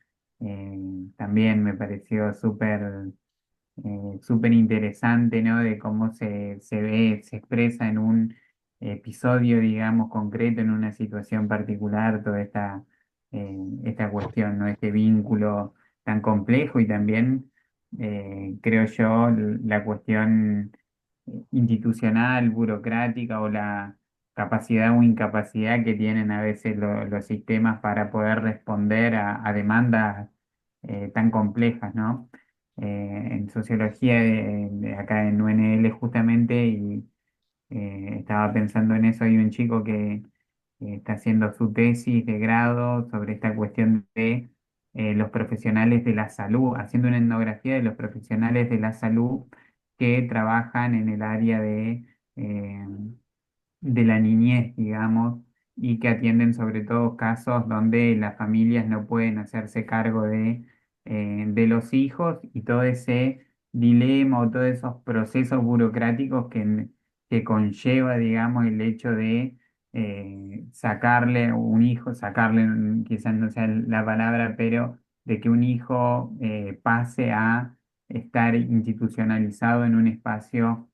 también me pareció súper interesante, ¿no? De cómo se ve, se expresa en un episodio, digamos, concreto, en una situación particular, toda esta cuestión, ¿no? Este vínculo tan complejo y también, creo yo, la cuestión institucional, burocrática o la capacidad o incapacidad que tienen a veces los sistemas para poder responder a demandas tan complejas, ¿no? En sociología de acá en UNL justamente y estaba pensando en eso. Hay un chico que está haciendo su tesis de grado sobre esta cuestión de los profesionales de la salud, haciendo una etnografía de los profesionales de la salud que trabajan en el área eh, de la niñez, digamos, y que atienden sobre todo casos donde las familias no pueden hacerse cargo de los hijos y todo ese dilema o todos esos procesos burocráticos que conlleva, digamos, el hecho de sacarle un hijo, sacarle, quizás no sea la palabra, pero de que un hijo pase a estar institucionalizado en un espacio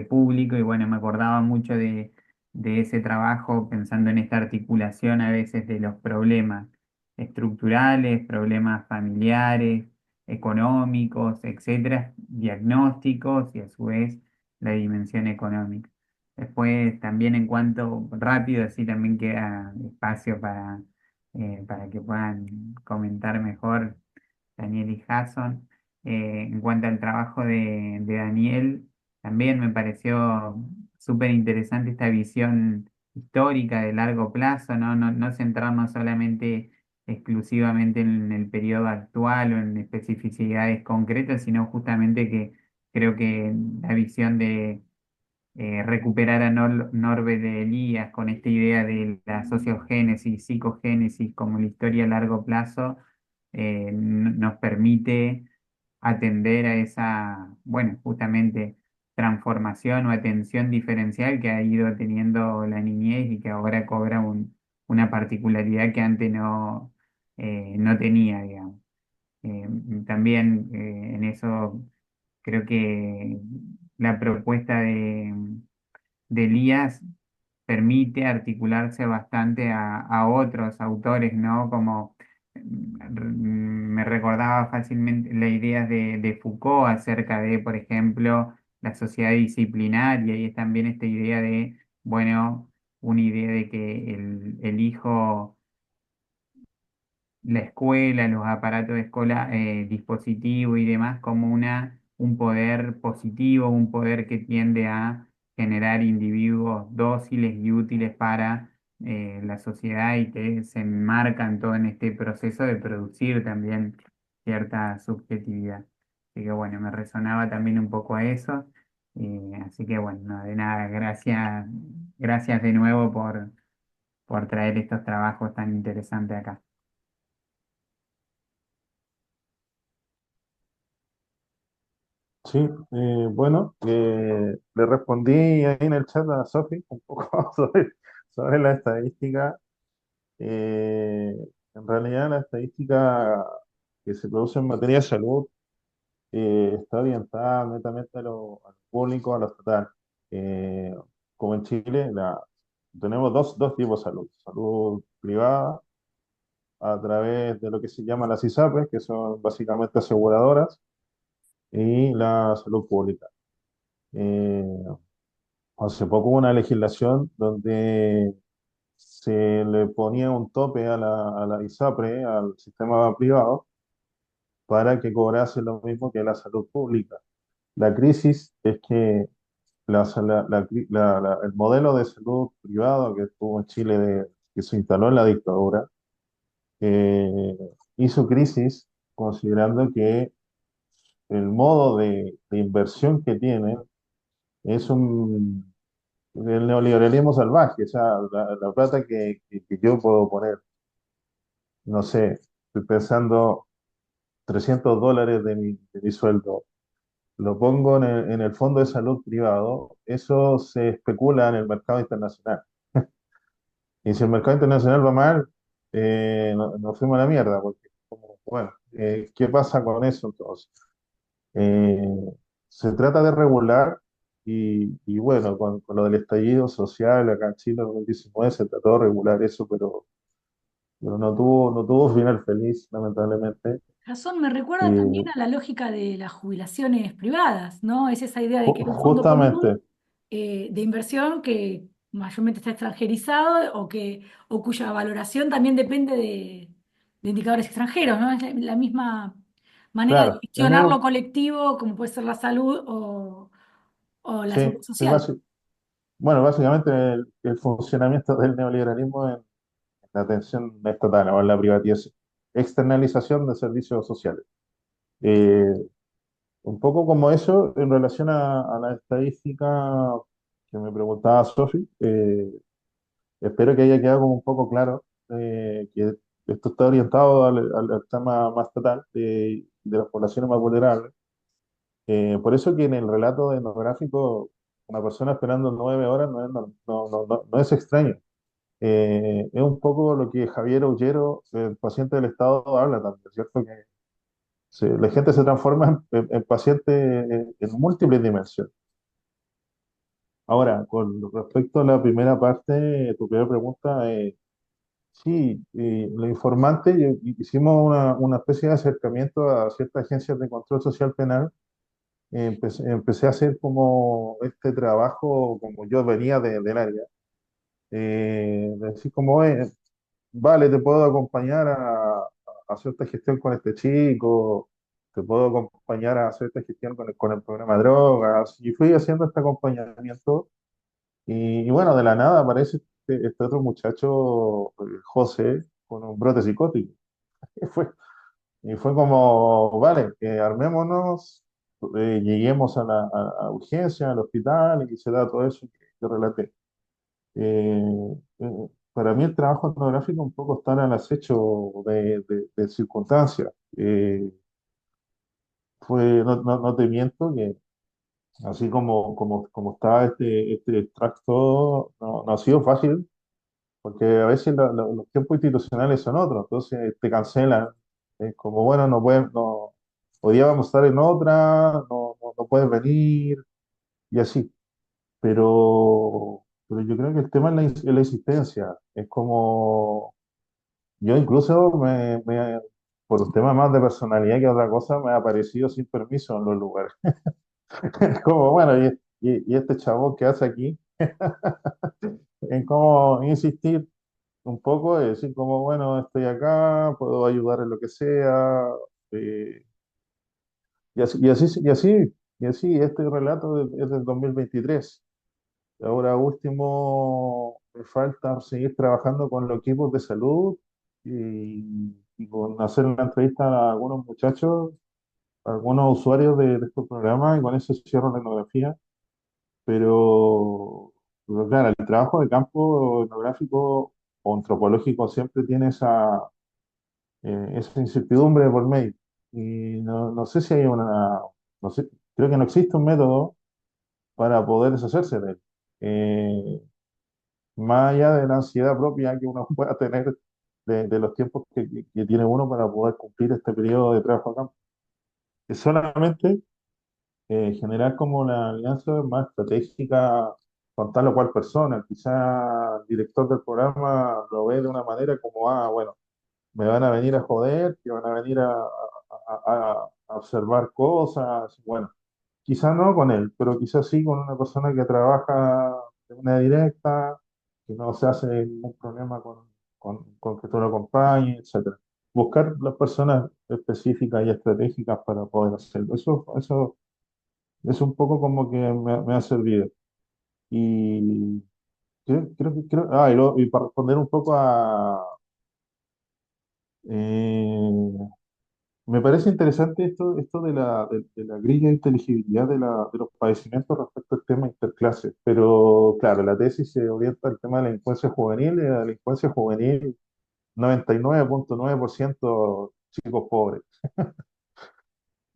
público y bueno, me acordaba mucho de ese trabajo pensando en esta articulación a veces de los problemas estructurales, problemas familiares, económicos, etcétera, diagnósticos y a su vez la dimensión económica. Después también en cuanto rápido, así también queda espacio para que puedan comentar mejor Daniel y Jason. En cuanto al trabajo de Daniel, también me pareció súper interesante esta visión histórica de largo plazo, ¿no? No centrarnos solamente exclusivamente en el periodo actual o en especificidades concretas, sino justamente que creo que la visión de recuperar a Norbert Elías con esta idea de la sociogénesis, psicogénesis como la historia a largo plazo, nos permite atender a esa, bueno, justamente transformación o atención diferencial que ha ido teniendo la niñez y que ahora cobra una particularidad que antes no tenía, digamos. Eh, También en eso creo que la propuesta de Elías permite articularse bastante a otros autores, ¿no? Como me recordaba fácilmente la idea de Foucault acerca de, por ejemplo, la sociedad disciplinaria y es también esta idea de, bueno, una idea de que el hijo la escuela, los aparatos dispositivos y demás como un poder positivo, un poder que tiende a generar individuos dóciles y útiles para la sociedad y que se enmarcan todo en este proceso de producir también cierta subjetividad. Así que bueno, me resonaba también un poco a eso. Así que bueno, no, de nada, gracias de nuevo por traer estos trabajos tan interesantes acá. Sí, bueno, le respondí ahí en el chat a Sofi un poco sobre la estadística. Eh, en realidad, la estadística que se produce en materia de salud está orientada netamente a lo público, a lo estatal. Eh, Como en Chile, tenemos dos tipos de salud. Salud privada a través de lo que se llama las ISAPRES, que son básicamente aseguradoras, y la salud pública. Eh, Hace poco hubo una legislación donde se le ponía un tope a la ISAPRE, al sistema privado, para que cobrase lo mismo que la salud pública. La crisis es que el modelo de salud privado que tuvo en Chile, que se instaló en la dictadura, eh, hizo crisis considerando que el modo de inversión que tiene es el neoliberalismo salvaje. O sea, la plata que yo puedo poner, no sé, estoy pensando $300 de mi sueldo, lo pongo en el fondo de salud privado, eso se especula en el mercado internacional. Y si el mercado internacional va mal, nos fuimos a la mierda, porque, bueno, ¿qué pasa con eso entonces? Eh, Se trata de regular y bueno, con lo del estallido social acá en Chile en 2019 se trató de regular eso, pero no tuvo final feliz, lamentablemente. Jason, me recuerda también Y a la lógica de las jubilaciones privadas, ¿no? Es esa idea de que hay un fondo común justamente, de inversión que mayormente está extranjerizado o cuya valoración también depende de indicadores extranjeros, ¿no? Es la misma manera de claro, gestionar lo colectivo, como puede ser la salud o la sí, seguridad sí, social. bueno, básicamente el funcionamiento del neoliberalismo en la atención estatal o en la privatización, externalización de servicios sociales. Eh, un poco como eso en relación a la estadística que me preguntaba Sofi. Espero que haya quedado como un poco claro que esto está orientado al tema más estatal de las poblaciones más vulnerables. Por eso que en el relato etnográfico una persona esperando 9 horas no es extraño. Es un poco lo que Javier Aullero, el paciente del Estado, habla también, ¿cierto? Que la gente se transforma en paciente en múltiples dimensiones. Ahora, con respecto a la primera parte, tu primera pregunta, sí, los informantes, hicimos una especie de acercamiento a ciertas agencias de control social penal. Empecé a hacer como este trabajo, como yo venía del área, de decir como, vale, te puedo acompañar a hacer esta gestión con este chico, te puedo acompañar a hacer esta gestión con el programa de drogas, y fui haciendo este acompañamiento, y bueno, de la nada aparece este otro muchacho, José, con un brote psicótico. Y fue como, vale, armémonos, lleguemos a urgencia, al hospital, y se da todo eso que relaté. Para mí el trabajo etnográfico un poco está al acecho de circunstancias. No te miento que así como está este extracto, no ha sido fácil, porque a veces los tiempos institucionales son otros, entonces te cancelan. Es como, bueno, no pueden, no, hoy día vamos a estar en otra, no puedes venir, y así. Pero yo creo que el tema es la insistencia. Es como, yo incluso por un tema más de personalidad que otra cosa, me ha aparecido sin permiso en los lugares. Es como, bueno, y este chavo que hace aquí, en cómo insistir un poco, y decir como, bueno, estoy acá, puedo ayudar en lo que sea, eh, y así, este relato es del 2023. Ahora último, me falta seguir trabajando con los equipos de salud y con hacer una entrevista a algunos muchachos, a algunos usuarios de estos programas, y con eso cierro la etnografía. Pero claro, el trabajo de campo etnográfico o antropológico siempre tiene esa incertidumbre por medio. Y no sé si hay no sé, creo que no existe un método para poder deshacerse de él. Más allá de la ansiedad propia que uno pueda tener de los tiempos que tiene uno para poder cumplir este periodo de trabajo a campo. Es solamente generar como la alianza más estratégica con tal o cual persona. Quizá el director del programa lo ve de una manera como, bueno, me van a venir a joder, que van a venir a observar cosas. Bueno, quizá no con él, pero quizá sí con una persona que trabaja de manera directa, que no se hace ningún problema con que tú lo acompañes, etcétera. buscar las personas específicas y estratégicas para poder hacerlo. Eso es un poco como que me ha servido. Y y para responder un poco eh, me parece interesante esto de la grilla de inteligibilidad de los padecimientos respecto al tema interclase, pero claro, la tesis se orienta al tema de la delincuencia juvenil, y la delincuencia juvenil 99,9% chicos pobres.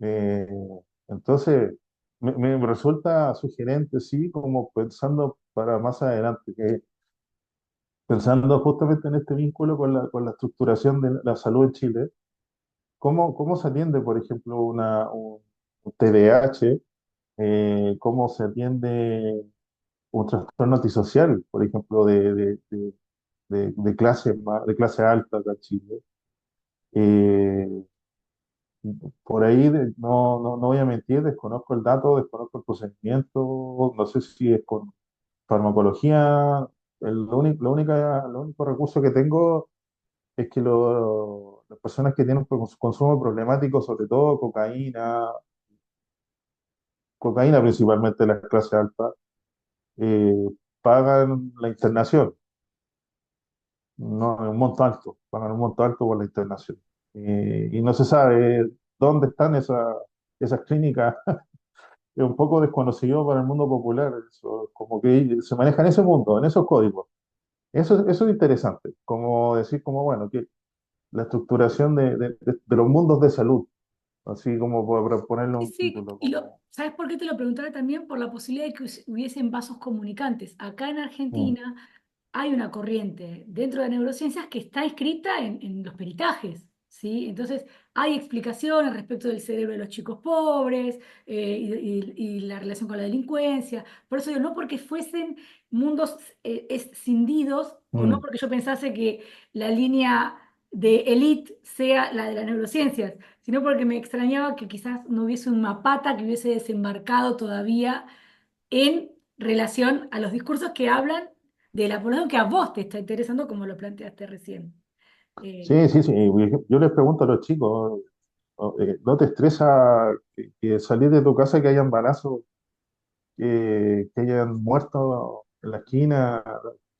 Eh, entonces, me resulta sugerente, sí, como pensando para más adelante, que pensando justamente en este vínculo con la estructuración de la salud en Chile. ¿Cómo se atiende, por ejemplo, un TDAH? ¿Cómo se atiende un trastorno antisocial, por ejemplo, de clase alta acá en Chile? Eh, por ahí no voy a mentir, desconozco el dato, desconozco el procedimiento, no sé si es con farmacología. Lo único recurso que tengo es que las personas que tienen un consumo problemático, sobre todo cocaína principalmente de la clase alta, eh, pagan la internación, no un monto alto, pagan un monto alto por la internación. Y no se sabe dónde están esas clínicas, es un poco desconocido para el mundo popular, eso, como que se maneja en ese mundo, en esos códigos. Eso es interesante, como decir, como bueno, que la estructuración de los mundos de salud, así como por ponerle Sí, un sí, título, y como... ¿sabes por qué te lo preguntaba también? Por la posibilidad de que hubiesen vasos comunicantes. Acá en Mm, Argentina hay una corriente dentro de neurociencias que está escrita en los peritajes, ¿sí? Entonces, hay explicaciones respecto del cerebro de los chicos pobres y la relación con la delincuencia. Por eso digo, no porque fuesen mundos escindidos, o no mm. porque yo pensase que la línea de élite sea la de las neurociencias, sino porque me extrañaba que quizás no hubiese un mapata que hubiese desembarcado todavía en relación a los discursos que hablan de la población que a vos te está interesando, como lo planteaste recién. Eh, Sí, sí, sí. Yo les pregunto a los chicos, ¿no te estresa que salir de tu casa y que hayan balazos, que hayan muerto en la esquina?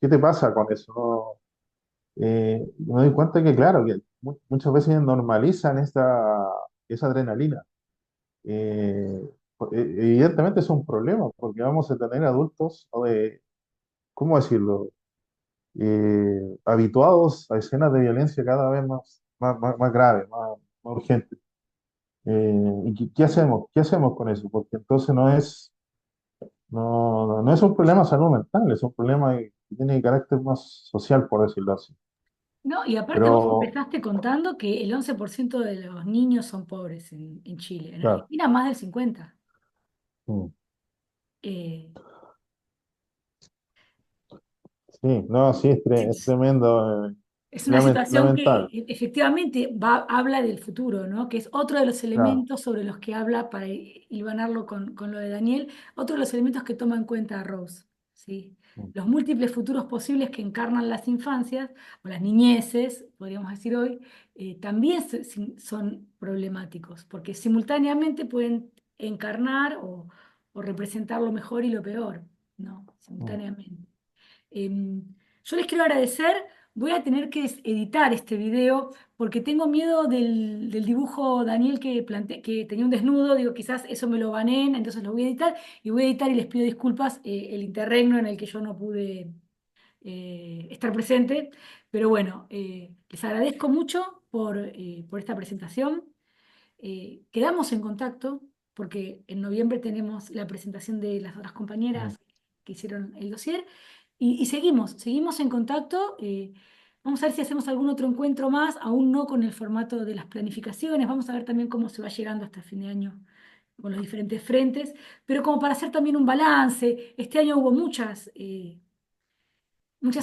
¿Qué te pasa con eso? ¿No? Me doy cuenta que, claro, que muchas veces normalizan esa adrenalina. Evidentemente es un problema, porque vamos a tener adultos, ¿cómo decirlo? Habituados a escenas de violencia cada vez más graves, más urgentes. ¿Y qué hacemos? ¿Qué hacemos con eso? Porque entonces no es un problema de salud mental, es un problema que tiene carácter más social, por decirlo así. no, y aparte vos Pero, empezaste contando que el 11% de los niños son pobres en Chile. En claro, Argentina más del 50%. mm, Eh, sí, no, sí, es tremendo, Es una situación que lamentable, efectivamente habla del futuro, ¿no? Que es otro de los claro. elementos sobre los que habla para hilvanarlo con lo de Daniel, otro de los elementos que toma en cuenta Rose, ¿sí? Mm, Los múltiples futuros posibles que encarnan las infancias o las niñeces, podríamos decir hoy, también son problemáticos, porque simultáneamente pueden encarnar o representar lo mejor y lo peor, ¿no? mm, Simultáneamente. Em, yo les quiero agradecer. Voy a tener que editar este video porque tengo miedo del dibujo Daniel que tenía un desnudo. Digo, quizás eso me lo baneen, entonces lo voy a editar y voy a editar y les pido disculpas el interregno en el que yo no pude estar presente. Pero bueno, les agradezco mucho por esta presentación. Quedamos en contacto porque en noviembre tenemos la presentación de las otras mm. compañeras que hicieron el dossier y seguimos en contacto. Vamos a ver si hacemos algún otro encuentro más, aún no con el formato de las planificaciones. Vamos a ver también cómo se va llegando hasta fin de año con los diferentes frentes, pero como para hacer también un balance. Este año hubo muchas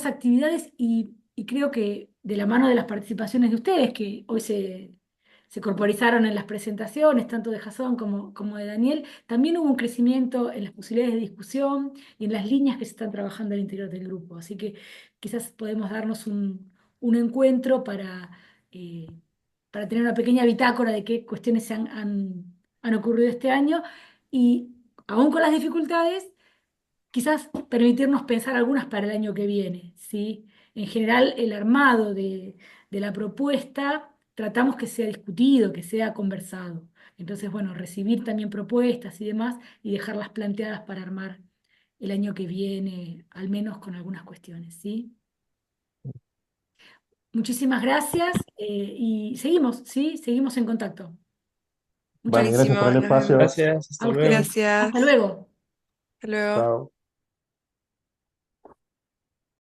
actividades y creo que de la mano de las participaciones de ustedes, que hoy se corporizaron en las presentaciones, tanto de Jason como de Daniel, también hubo un crecimiento en las posibilidades de discusión y en las líneas que se están trabajando al interior del grupo. Así que quizás podemos darnos un encuentro para para tener una pequeña bitácora de qué cuestiones han ocurrido este año y aún con las dificultades, quizás permitirnos pensar algunas para el año que viene, ¿sí? En general, el armado de la propuesta tratamos que sea discutido, que sea conversado. Entonces, bueno, recibir también propuestas y demás y dejarlas planteadas para armar el año que viene, al menos con algunas cuestiones, ¿sí? Muchísimas gracias y seguimos, ¿sí? Seguimos en contacto. Muchas Vale, gracias gracias por Buenísimo, el nos vemos. espacio. Gracias, hasta a ustedes. luego. Hasta Gracias. luego. Hasta luego. Chao.